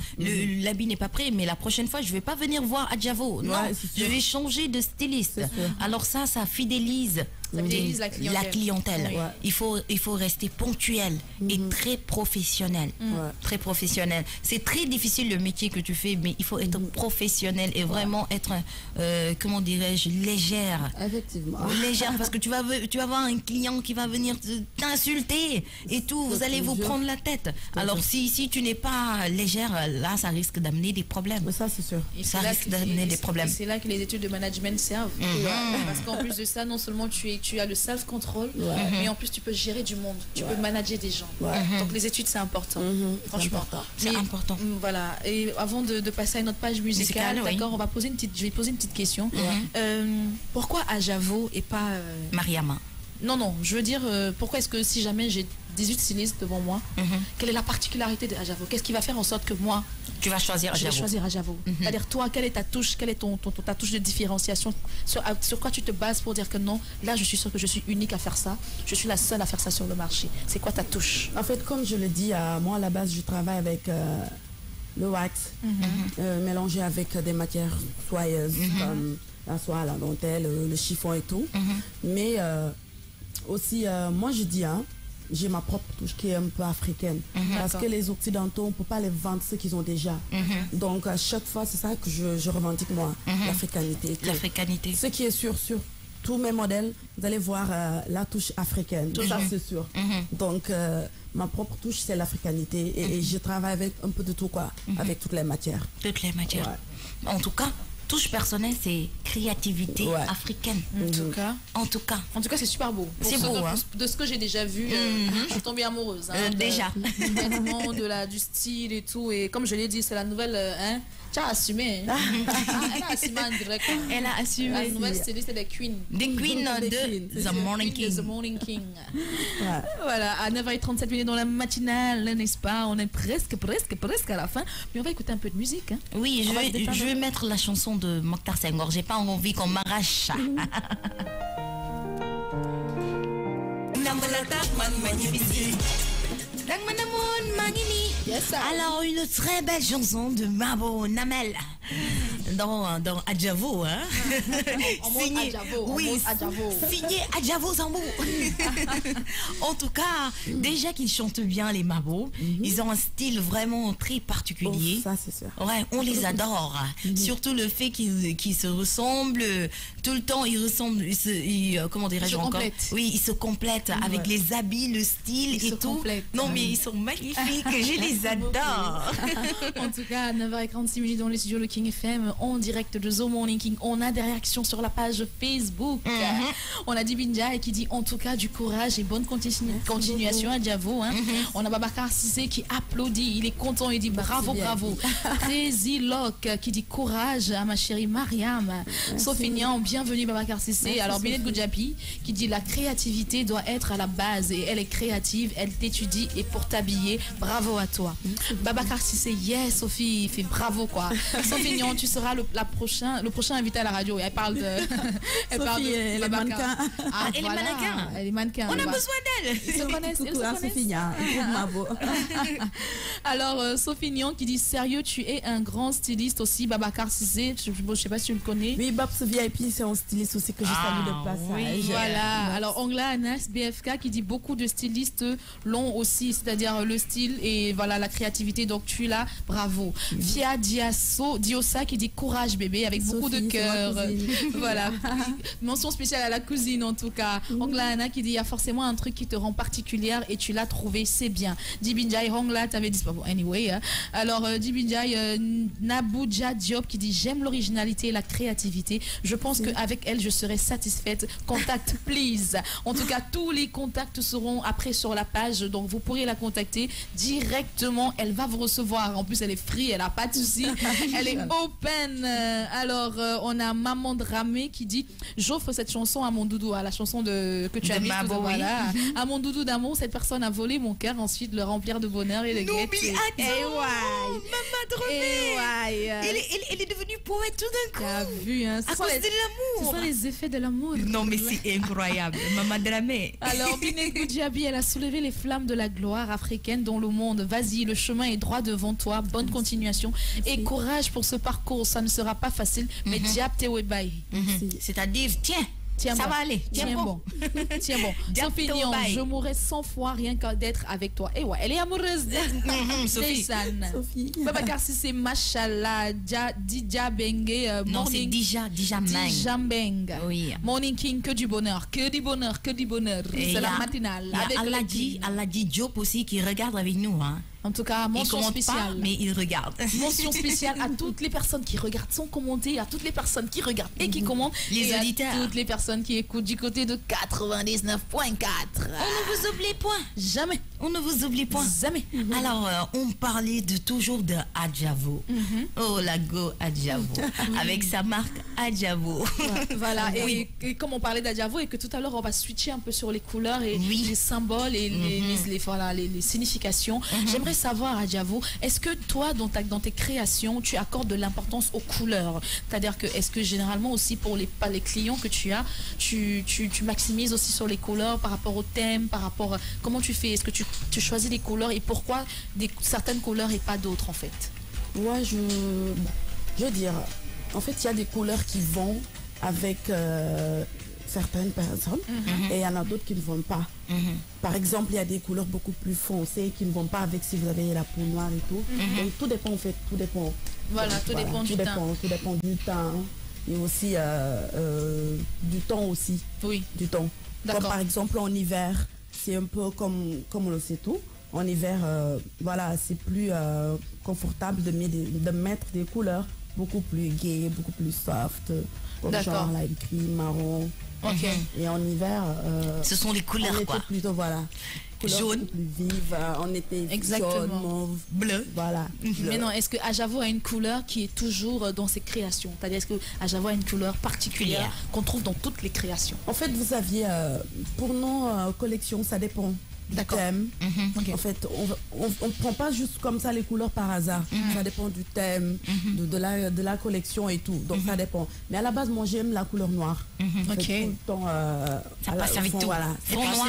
l'habit n'est pas prêt, mais la prochaine fois je vais pas venir voir Adjavo. Non, je vais changer de styliste. Alors ça fidélise. La clientèle. Il faut rester ponctuel et très professionnel. Très professionnel. C'est très difficile le métier que tu fais, mais il faut être professionnel et vraiment être, comment dirais-je, légère. Effectivement. Légère, parce que tu vas avoir un client qui va venir t'insulter et tout. Vous allez vous prendre la tête. Alors si tu n'es pas légère, là, ça risque d'amener des problèmes. Mais ça, c'est sûr. Ça risque d'amener des problèmes. C'est là que les études de management servent. Parce qu'en plus de ça, non seulement tu as le self-control, mais en plus tu peux gérer du monde, tu peux manager des gens. Donc les études c'est important, franchement. C'est important. Voilà. Et avant de passer à notre page musicale, d'accord, je vais poser une petite question. Pourquoi Ajavo et pas Mariama? Non, je veux dire, pourquoi est-ce que si jamais j'ai 18 stylistes devant moi, quelle est la particularité de Ajavo? Qu'est-ce qui va faire en sorte que moi, tu vas choisir Ajavo? Je vais choisir Ajavo. C'est-à-dire, toi, quelle est ta touche, quelle est ta touche de différenciation? Sur quoi tu te bases pour dire que non, là, je suis sûre que je suis unique à faire ça, je suis la seule à faire ça sur le marché. C'est quoi ta touche? En fait, comme je le dis, moi, à la base, je travaille avec le wax, mélangé avec des matières soyeuses, comme la soie, la dentelle, le chiffon et tout. Mais aussi, moi, je dis, j'ai ma propre touche qui est un peu africaine. Parce que les Occidentaux, on ne peut pas les vendre ce qu'ils ont déjà. Donc, à chaque fois, c'est ça que je revendique, moi, l'africanité. L'africanité. Ce qui est sûr sur tous mes modèles, vous allez voir la touche africaine. Tout ça, c'est sûr. Donc, ma propre touche, c'est l'africanité. Et je travaille avec un peu de tout, quoi. Avec toutes les matières. Toutes les matières. Ouais. En tout cas, touche personnelle, c'est créativité africaine. En tout cas, c'est super beau. C'est beau, de ce que j'ai déjà vu, je suis tombée amoureuse. Déjà. Du style et tout. Et comme je l'ai dit, c'est la nouvelle... tu as assumé. Elle a assumé en direct. Elle a assumé. La nouvelle styliste des Queens. Des Queens de The Morning King. The Morning King. Voilà, à 9h37 minutes dans la matinale, n'est-ce pas? On est presque à la fin. Mais on va écouter un peu de musique. Oui, je vais mettre la chanson de Mokhtar Senghor. J'ai pas envie qu'on m'arrache. Yes, alors, une très belle chanson de Mabo Namel dans Adjavo, signé Adjavo Zambo. En tout cas, déjà qu'ils chantent bien les Mabo, ils ont un style vraiment très particulier. Ça, c'est sûr. Ouais, on les adore. Surtout le fait qu'ils se ressemblent tout le temps. Ils ressemblent, comment dirais-je encore? Oui, ils se complètent avec les habits, le style et tout. Non, mais ils sont magnifiques. Je les adore. En tout cas, à 9h46 minutes dans les studios, le King FM, en direct de The Morning King. On a des réactions sur la page Facebook. On a dit Binja qui dit en tout cas du courage et bonne continuation à Javo. On a Babacar Sissé qui applaudit. Il est content. Il dit bravo. Crazy Lock qui dit courage à ma chérie Mariam. Sophinian, bienvenue Babacar Sissé. Alors Binet Goudjapi qui dit la créativité doit être à la base et elle est créative. Elle t'étudie et pour t'habiller. Bravo à toi. Babacar Sissé, yes Sophie, fait bravo quoi. Sophinian, tu seras le prochain invité à la radio. Elle parle de. Sophie, elle est mannequin. Elle est mannequin. Elle est mannequin. On a besoin d'elle. Ils se connaissent. Alors, Sophie Nian qui dit sérieux, tu es un grand styliste aussi. Babacar Sissé, je ne sais pas si tu le connais. Oui, Babs VIP, c'est un styliste aussi que je salue de passage. Oui, voilà. Alors, Angla Anas BFK qui dit beaucoup de stylistes l'ont aussi, c'est-à-dire le style et voilà la créativité. Donc, tu l'as, bravo. Fia Diosa qui dit courage bébé avec beaucoup de cœur. Voilà. Mention spéciale à la cousine en tout cas. Angla Anna qui dit il y a forcément un truc qui te rend particulière et tu l'as trouvé, c'est bien. Dibinjai Hongla t'avais dit bon, anyway. Alors Dibinjai Nabouja Diop qui dit j'aime l'originalité et la créativité. Je pense qu'avec elle je serai satisfaite. Contact please. En tout cas tous les contacts seront après sur la page donc vous pourrez la contacter directement. Elle va vous recevoir. En plus elle est free, elle n'a pas de soucis. Elle est open. Alors on a Maman Dramé qui dit j'offre cette chanson à mon doudou, à la chanson que tu as mise voilà. À mon doudou d'amour, cette personne a volé mon cœur, ensuite le remplir de bonheur et de gaieté. Maman Dramé. Elle est devenue poète tout d'un coup. T'as vu hein, à cause de l'amour. Ce sont les effets de l'amour. Non mais c'est incroyable. Maman Dramé. Alors Binet Goudjabi, elle a soulevé les flammes de la gloire africaine dans le monde. Vas-y, le chemin est droit devant toi. Bonne continuation et courage pour ce parcours. Ça ne sera pas facile, mais diable te webai. C'est-à-dire, tiens, ça va aller. Tiens bon. Tiens bon. Sophie Nian, je mourrais 100 fois rien qu'à d'être avec toi. Et ouais, elle est amoureuse Sophie. Babacar Sissé, machallah, Dija Bengue. Non, c'est Dija Beng. Oui. Morning King, que du bonheur. C'est la matinale. Aladi Diop aussi qui regarde avec nous. Hein. En tout cas, mention spéciale. Mais il regarde. Mention spéciale à toutes les personnes qui regardent sans commenter, à toutes les personnes qui regardent et qui commentent. Les auditeurs. À toutes les personnes qui écoutent du côté de 99.4. On ne vous oublie point. Jamais. On ne vous oublie pas. Jamais. Alors, on parlait toujours de Adjavo. Oh, la go Adjavo. Avec sa marque Adjavo. Voilà. Et comme on parlait d'Adjavo et que tout à l'heure, on va switcher un peu sur les couleurs et les symboles et les significations. J'aimerais savoir, Adjavo, est-ce que toi, dans tes créations, tu accordes de l'importance aux couleurs? C'est-à-dire que, est-ce que généralement aussi pour les clients que tu as, tu maximises aussi sur les couleurs par rapport au thème, par rapport... Comment tu fais? Est-ce que tu choisis les couleurs et pourquoi certaines couleurs et pas d'autres en fait? Moi, je veux dire, en fait, il y a des couleurs qui vont avec certaines personnes et il y en a d'autres qui ne vont pas. Par exemple, il y a des couleurs beaucoup plus foncées qui ne vont pas avec si vous avez la peau noire et tout. Donc tout dépend en fait, tout dépend. Voilà, tout dépend du temps. Tout dépend du temps et aussi du temps aussi. Oui. Du temps. Comme par exemple en hiver, c'est un peu comme on le sait tout. En hiver, voilà, c'est plus confortable de mettre des couleurs beaucoup plus gaies, beaucoup plus soft, comme genre light gris, marron. Et en hiver, ce sont les couleurs quoi. Plutôt voilà. Jaune, plus vive, on était jaune, mauve, bleu. Voilà. Mais non, est-ce que Adjavo a une couleur qui est toujours dans ses créations? C'est-à-dire, est-ce que Adjavo a une couleur particulière qu'on trouve dans toutes les créations? En fait, vous aviez, pour nos collections, ça dépend. D'accord. Thème. En fait, on ne prend pas juste comme ça les couleurs par hasard. Ça dépend du thème, de la collection et tout. Donc ça dépend. Mais à la base, moi j'aime la couleur noire. En fait, tout le temps, ça passe avec tout. Voilà.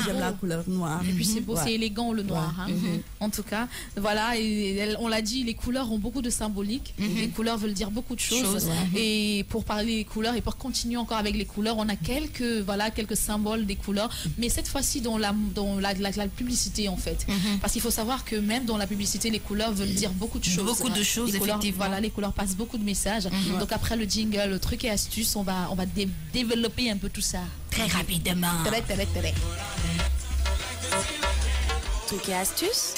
J'aime la couleur noire. Et puis c'est beau, c'est élégant le noir. En tout cas, voilà. Et on l'a dit, les couleurs ont beaucoup de symbolique. Les couleurs veulent dire beaucoup de choses. Et pour parler des couleurs et pour continuer encore avec les couleurs, on a quelques symboles des couleurs. Mais cette fois-ci, dans la publicité en fait, parce qu'il faut savoir que même dans la publicité les couleurs veulent dire beaucoup de choses, effectivement. Voilà, les couleurs passent beaucoup de messages. Donc après le jingle, le truc et astuce, on va développer un peu tout ça très rapidement. Trucs et astuces.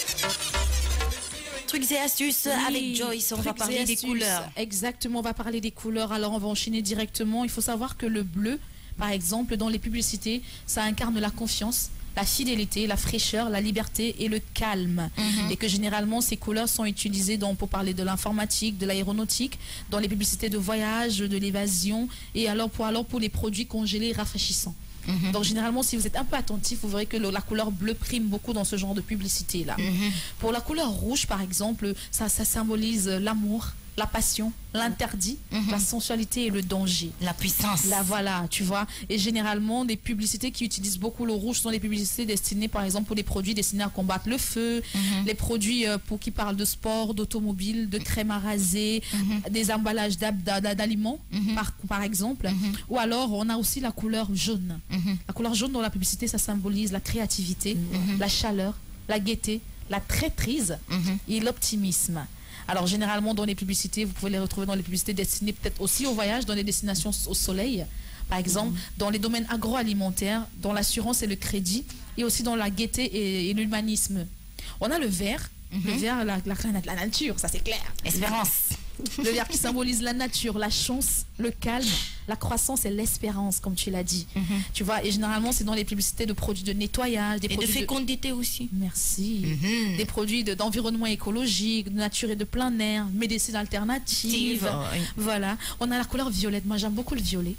Trucs et astuces avec Joyce, on va parler des couleurs. Exactement, on va parler des couleurs. Alors on va enchaîner directement. Il faut savoir que le bleu, par exemple, dans les publicités, ça incarne la confiance, la fidélité, la fraîcheur, la liberté et le calme. Et que généralement, ces couleurs sont utilisées pour parler de l'informatique, de l'aéronautique, dans les publicités de voyage, de l'évasion, et alors pour les produits congelés et rafraîchissants. Donc généralement, si vous êtes un peu attentif, vous verrez que la couleur bleue prime beaucoup dans ce genre de publicité-là. Pour la couleur rouge, par exemple, ça symbolise l'amour, la passion, l'interdit, la sensualité et le danger. La puissance. Voilà, tu vois. Et généralement, des publicités qui utilisent beaucoup le rouge sont les publicités destinées, par exemple, pour des produits destinés à combattre le feu, les produits qui parlent de sport, d'automobile, de crème à raser, des emballages d'aliments, par exemple. Ou alors, on a aussi la couleur jaune. La couleur jaune dans la publicité, ça symbolise la créativité, la chaleur, la gaieté, la traîtrise et l'optimisme. Alors généralement dans les publicités, vous pouvez les retrouver dans les publicités destinées peut-être aussi au voyage, dans les destinations au soleil, par exemple, dans les domaines agroalimentaires, dans l'assurance et le crédit, et aussi dans la gaieté et l'humanisme. On a le vert, le vert, la nature, ça c'est clair. Espérance. Le vert qui symbolise la nature, la chance, le calme, la croissance et l'espérance, comme tu l'as dit. Tu vois, et généralement, c'est dans les publicités de produits de nettoyage, des produits de fécondité aussi. Merci. Des produits d'environnement écologique, de nature et de plein air, médecine alternative. Voilà. On a la couleur violette. Moi, j'aime beaucoup le violet.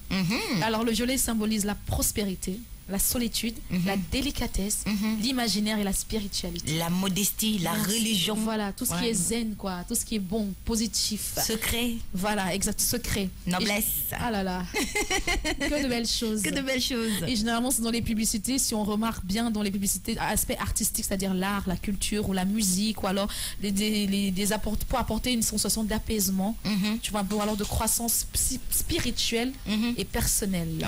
Alors, le violet symbolise la prospérité, la solitude, la délicatesse, l'imaginaire et la spiritualité. La modestie, la religion. Voilà, tout ce qui est zen, quoi. Tout ce qui est bon, positif. Secret. Voilà, exact, secret. Noblesse. Ah là là. Que de belles choses. Que de belles choses. Et généralement, c'est dans les publicités, si on remarque bien dans les publicités, aspect artistique, c'est-à-dire l'art, la culture ou la musique, ou alors pour apporter une sensation d'apaisement, tu vois, ou alors de croissance spirituelle et personnelle.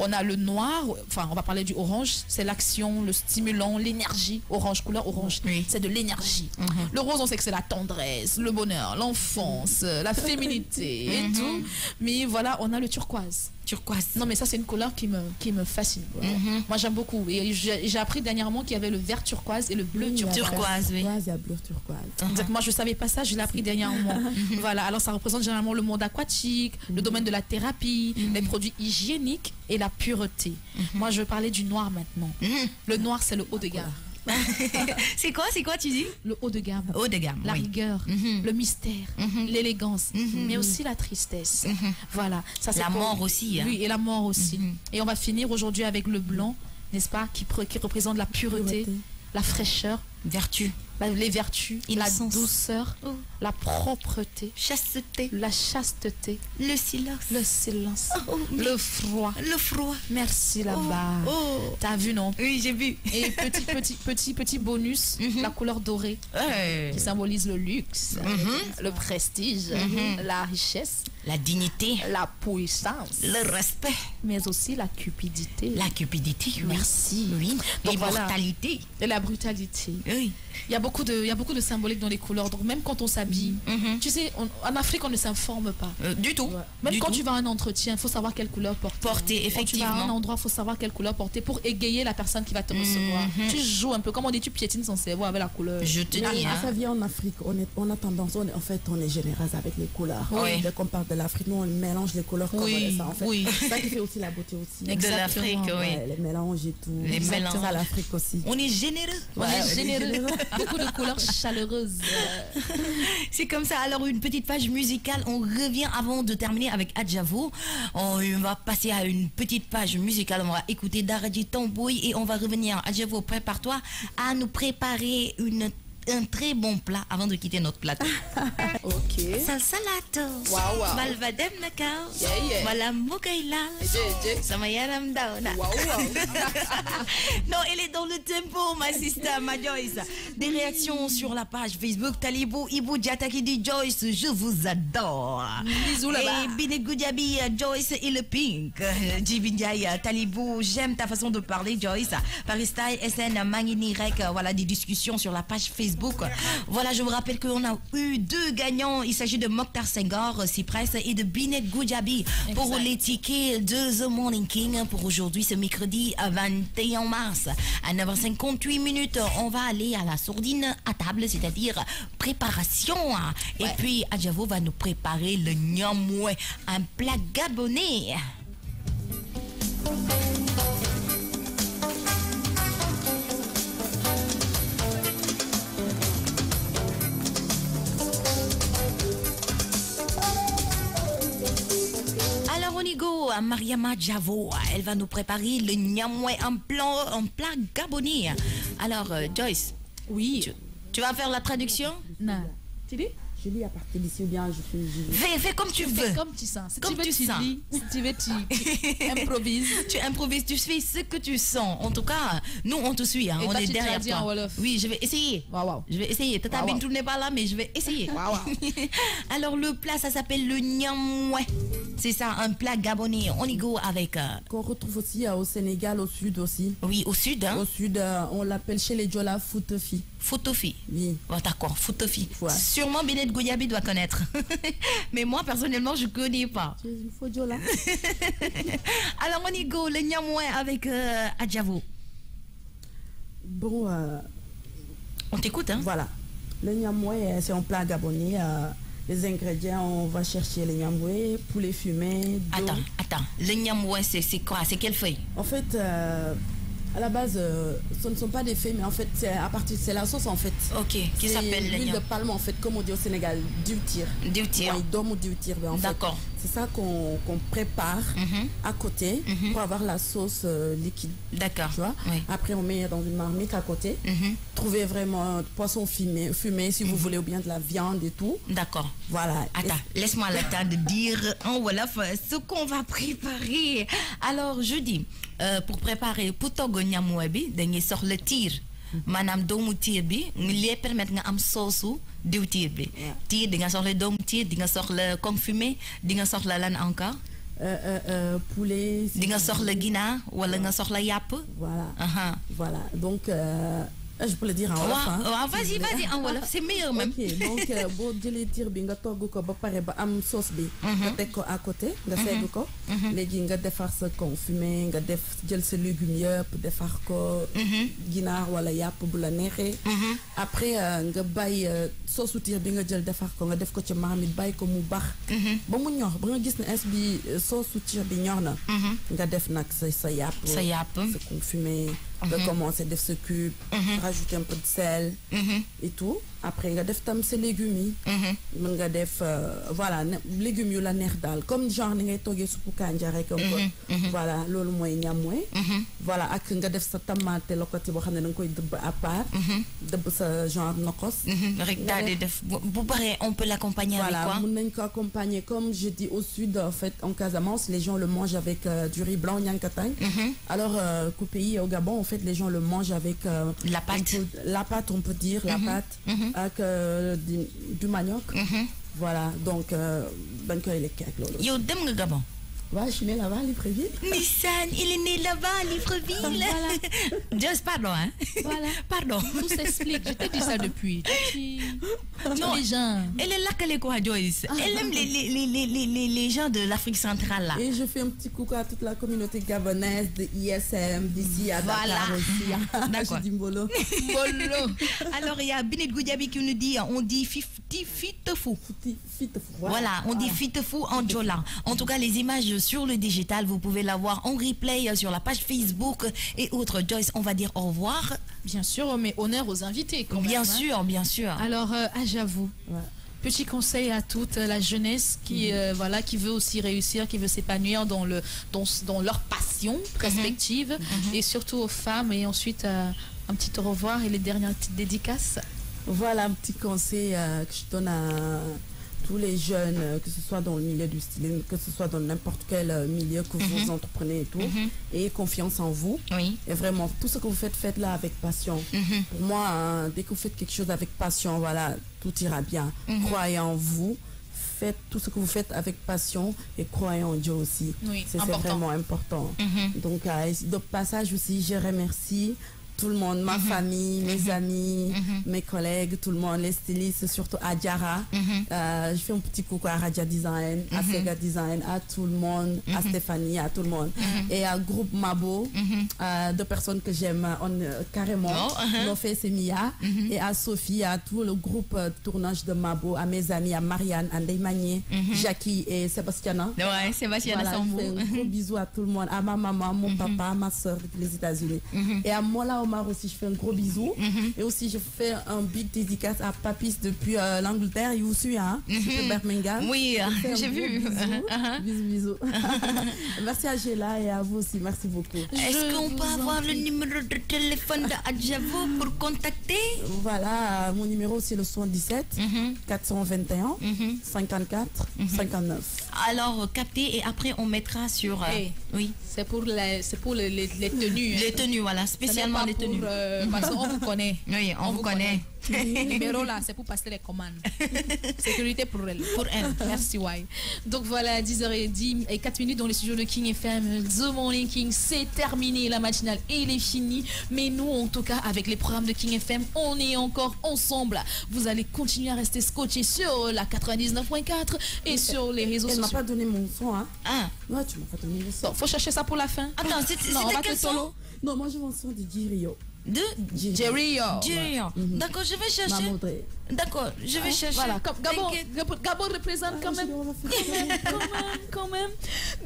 On a le noir, enfin, on va parler du orange, c'est l'action, le stimulant, l'énergie. Orange, couleur orange, c'est de l'énergie. Le rose, on sait que c'est la tendresse, le bonheur, l'enfance, la féminité et tout. Mais voilà, on a le turquoise. Non, mais ça, c'est une couleur qui me fascine. Moi, j'aime beaucoup. Et j'ai appris dernièrement qu'il y avait le vert turquoise et le bleu turquoise. Il y a bleu turquoise. Exactement. Moi, je ne savais pas ça, je l'ai appris dernièrement. Voilà. Alors, ça représente généralement le monde aquatique, le domaine de la thérapie, les produits hygiéniques et la pureté. Moi, je vais parler du noir maintenant. Le noir, c'est le haut de gamme. C'est quoi tu dis? Le haut de gamme. Haut de gamme. La rigueur, le mystère, l'élégance, mais aussi la tristesse. Voilà. Ça, la mort aussi. Hein. Oui, et la mort aussi. Et on va finir aujourd'hui avec le blanc, n'est-ce pas, qui représente la pureté, la fraîcheur, vertu. Les vertus, innocence, la douceur, la propreté, chasteté, la chasteté, le silence, le froid. Merci là-bas. T'as vu, non? Oui, j'ai vu. Et petit bonus, la couleur dorée qui symbolise le luxe, le prestige, la richesse, la dignité, la puissance, le respect, mais aussi la cupidité. La cupidité, oui. Merci. Oui. Donc, et brutalité. Et la brutalité. Oui. Il y a beaucoup de symboliques dans les couleurs. Donc même quand on s'habille, tu sais, en Afrique, on ne s'informe pas. Du tout. Même quand tu vas à un entretien, il faut savoir quelle couleur porter. Effectivement. Quand tu vas à un endroit, il faut savoir quelle couleur porter pour égayer la personne qui va te recevoir. Tu joues un peu, comme on dit, tu piétines son cerveau avec la couleur. Je te dis. Ça vient en Afrique, on a tendance, on est généreuse avec les couleurs. Oui. Dès qu'on parle de l'Afrique, nous on mélange les couleurs comme ça. En fait. Oui. C'est ça qui fait aussi la beauté aussi. De l'Afrique, oui. Ouais, les mélanges et tout. Les mélanges. à l'Afrique aussi. On est généreux. On est généreux. Beaucoup de couleurs chaleureuse. C'est comme ça. Alors une petite page musicale. On revient avant de terminer avec Adjavo. On va passer à une petite page musicale. On va écouter Daradji Tambouy et on va revenir. Adjavo, prépare-toi à nous préparer un très bon plat avant de quitter notre plateau. Ok. Salsalato. Wow. Malvadem nakao. Malam mukailal. Samayaram daona. Non, elle est dans le tempo, ma sister, ma Joyce. Des réactions sur la page Facebook. Talibou, Ibu Diataki dit Joyce, je vous adore. Bisous là-bas. Et Binet Goudiabi, Joyce et le Pink. Jibindiaï, Talibou, j'aime ta façon de parler, Joyce. Paristai, SN, Mangini Rek, voilà des discussions sur la page Facebook. Voilà, je vous rappelle qu'on a eu 2 gagnants. Il s'agit de Mokhtar Senghor, Cypress, et de Binet Goudiabi pour les tickets de The Morning King pour aujourd'hui, ce mercredi 21 mars. À 9h58 minutes, on va aller à la sourdine à table, c'est-à-dire préparation. Et puis, Adjavo va nous préparer le nyamoué, un plat gabonais. Mariama Javo, elle va nous préparer le nyamoué en plat gabonais. Alors, Joyce, oui, tu vas faire la traduction? Non. Tu dis? Je lis à partir d'ici ou bien je fais... Fais comme tu veux. Fais comme tu sens. Si comme tu sens. lis, si tu veux, tu improvises. Tu improvises, tu fais ce que tu sens. En tout cas, nous, on te suit. Hein. On est derrière toi. Oui, je vais essayer. Wow. Je vais essayer. Tata Bintou n'est pas là, mais je vais essayer. Alors, le plat, ça s'appelle le nyamoué. C'est ça, un plat gabonais. On y go avec... Qu'on retrouve aussi au Sénégal, au sud aussi. Oui, au sud. Hein? Au sud, on l'appelle chez les Djola Foutofi. Foutofi. Oui. Oh, d'accord, Foutofi. Ouais. Sûrement Binet Goudiabi doit connaître. Mais moi, personnellement, je ne connais pas. Il faut Djola. Alors, on y go, le nyamoué avec Adjavo. Bon, on t'écoute, hein? Voilà. Le nyamoué, c'est un plat gabonais. Les ingrédients, on va chercher les nyamoué, poulet fumé. Attends. Le nyamoué, c'est quoi? C'est quelle feuille? En fait, à la base, ce ne sont pas des feuilles, mais en fait, c'est la sauce en fait. Ok, qui s'appelle le l'huile de palme en fait, comme on dit au Sénégal, diwtir. Diwtir. Oui, dom ou diwtir. D'accord. C'est ça qu'on prépare à côté pour avoir la sauce liquide. D'accord. Tu vois. Oui. Après, on met dans une marmite à côté. Trouvez vraiment poisson fumé si vous voulez, ou bien de la viande et tout. D'accord. Voilà. Attends, laisse-moi le temps de dire en Wolof ce qu'on va préparer. Alors, je dis, pour préparer putogo nyamoué, dañuy soxla tiir. Manam doomu tiir bi li permettre nga am sauce diwtiir bi. Tiir di nga soxla doomu tiir, di nga soxla kong fumé, di nga soxla lan encore? Poulet. Di nga soxla ginaar wala nga soxla yàpp. Voilà. Voilà. Donc je peux le dire en wolof. Vas-y en wolof, c'est meilleur même. Ok, donc boo jëlee tiir bi nga togg ko ba pare ba am sauce bi. nga teg ko à côté nga segg ko. léegi nga defar sa confumé nga jël sa légumes yëpp defar ko. ginaar wala yàpp bu la neexee. après nga bàyyi sauce tiir bi nga jël defar ko nga def ko ci marmite bàyyi ko mu baax. ba mu ñor ba nga gis ne sauce tiir bi ñor na. nga def nag sa yàpp. sa confumé. commencer def ce cube, rajouter un peu de sel et tout. Après nga def tam ces légumes mën nga def voilà légumes yu la neex daal comme genre ni ngay toggee suppu kanja rek voilà loolu mooy ñamwe voilà ak nga def sa tomate lokoti boo xam ne da nga koy dëbb à part dëbb sa genre nokos rek daal di def bu paree on peut l'accompagner avec quoi? Voilà mën nañ ko accompagner comme je dis au sud en fait en Casamance les gens le mangent avec du riz blanc ñankatang alors qu'au pays au Gabon en fait les gens le mangent avec la pâte on peut dire la pâte avec du manioc. Voilà, donc, ben quoi il est quelque chose. Yo, dem nga Gabon. Ouais, je suis né là-bas à Libreville. Nissan, il est né là-bas à Libreville. Voilà. Just pardon, hein. Voilà. Pardon. Tout s'explique. Je t'ai dit ça depuis. Non, les gens. Elle est là qu'elle est quoi, Joyce. Elle aime les gens de l'Afrique centrale là. Et je fais un petit coucou à toute la communauté gabonaise de ISM d'ici à Dakar aussi. D'accord. Je dis Mbolo. Mbolo. Alors il y a Binet Goudiabi qui nous dit, on dit fitefou. Voilà, on dit fitefou en Djola. En tout cas, les images sur le digital, vous pouvez la voir en replay sur la page Facebook et autres. Joyce, on va dire au revoir. Bien sûr, mais honneur aux invités quand bien même. Sûr, bien sûr. Alors, j'avoue. Ouais. Petit conseil à toute la jeunesse qui voilà, qui veut aussi réussir, qui veut s'épanouir dans leur passion respective et surtout aux femmes. Et ensuite, un petit au revoir et les dernières petites dédicaces. Voilà un petit conseil que je donne à tous les jeunes, que ce soit dans le milieu du stylisme, que ce soit dans n'importe quel milieu que vous entreprenez et tout, ayez confiance en vous. Oui. Et vraiment, tout ce que vous faites, faites-le avec passion. Pour moi, dès que vous faites quelque chose avec passion, voilà, tout ira bien. Croyez en vous. Faites tout ce que vous faites avec passion et croyez en Dieu aussi. Oui, c'est vraiment important. Donc, de passage aussi, je remercie tout le monde, ma famille, mes amis, mes collègues, tout le monde, les stylistes, surtout à Diara. Je fais un petit coucou à Radia Design, à Sega Design, à tout le monde, à Stéphanie, à tout le monde. Et à Groupe Mabo, deux personnes que j'aime carrément, Nofé Semia, et à Sophie, à tout le groupe tournage de Mabo, à mes amis, à Marianne, à Ndeye Magné, Jackie et Sébastiana. Ouais, Sébastiana voilà, Sambou. Je fais un gros bisou à tout le monde, à ma maman, mon papa, ma soeur depuis les États-Unis. Et à Mola Omar aussi, je fais un gros bisou. Et aussi, je fais un big dédicace à Papis depuis l'Angleterre, Youssou, hein, depuis Birmingham. Oui, j'ai vu. Bisous. Merci à Géla et à vous aussi, merci beaucoup. Est-ce qu'on peut avoir le numéro de téléphone d'Adjavo pour contacter? Voilà, mon numéro c'est le 77 421 54 59. Alors, captez et après on mettra sur... oui, c'est pour les tenues. Les tenues, voilà, spécialement les tenues. Parce qu'on vous connaît. Oui, on vous connaît. Le numéro là, c'est pour passer les commandes. Sécurité pour elle. Merci, Wai. Donc voilà, 10h10 et 4 minutes dans les studios de King FM. The Morning King, c'est terminé. La matinale, il est fini. Mais nous, en tout cas, avec les programmes de King FM, on est encore ensemble. Vous allez continuer à rester scotché sur la 99.4 et sur les réseaux sociaux. Elle m'a pas donné mon son, hein? Ah. Non, tu m'as pas donné le son. Bon, faut chercher ça pour la fin. Attends, c'était quel son? Non, moi je veux un son de Jirio. De Jerry. D'accord, je vais chercher. D'accord, je vais chercher. Voilà, Gabon représente quand même.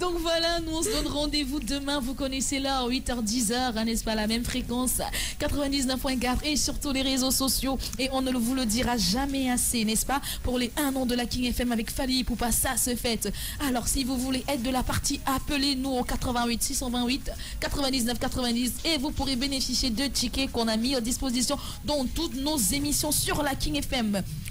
Donc voilà, nous on se donne rendez-vous demain. Vous connaissez l'heure, 8h-10h, n'est-ce pas, la même fréquence, 99.4 et sur tous les réseaux sociaux. Et on ne vous le dira jamais assez, n'est-ce pas, pour les 1 an de la King FM avec Fali Poupa, ça se fête. Alors si vous voulez être de la partie, appelez-nous au 88 628 99 90 et vous pourrez bénéficier de tickets qu'on a mis à disposition dans toutes nos émissions sur la King FM.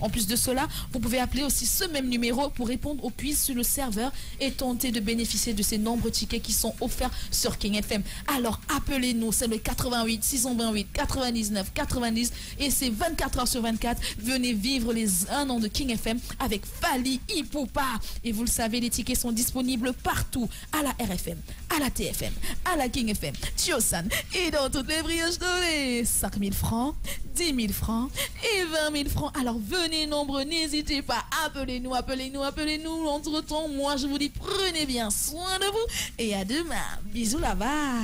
En plus de cela, vous pouvez appeler aussi ce même numéro pour répondre aux quiz sur le serveur et tenter de bénéficier de ces nombreux tickets qui sont offerts sur King FM. Alors appelez-nous, c'est le 88 628 99 90 et c'est 24 heures sur 24. Venez vivre les 1 an de King FM avec Fali Poupa. Et vous le savez, les tickets sont disponibles partout, à la RFM, à la TFM, à la King FM, Tiosan et dans toutes les brioches dorées. 5 000 francs, 10 000 francs et 20 000 francs. Alors venez nombreux, n'hésitez pas, appelez-nous. Entre-temps, moi je vous dis, prenez bien soin de vous et à demain. Bisous là-bas.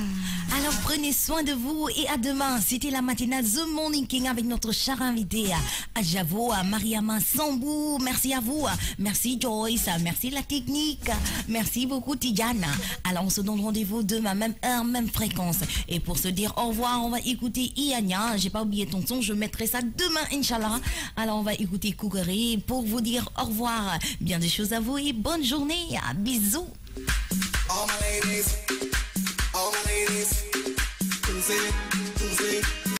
Alors prenez soin de vous et à demain. C'était la matinale The Morning King avec notre cher invité Adjavo, Mariama Sambou. Merci à vous. Merci Joyce. Merci la technique. Merci beaucoup Tidjana. Alors on se donne donne rendez-vous demain, même heure, même fréquence. Et pour se dire au revoir, on va écouter Iania. J'ai pas oublié ton son, je mettrai ça demain, Inch'Allah. Alors on va écouter Kougaré pour vous dire au revoir. Bien des choses à vous et bonne journée. Bisous. All my ladies,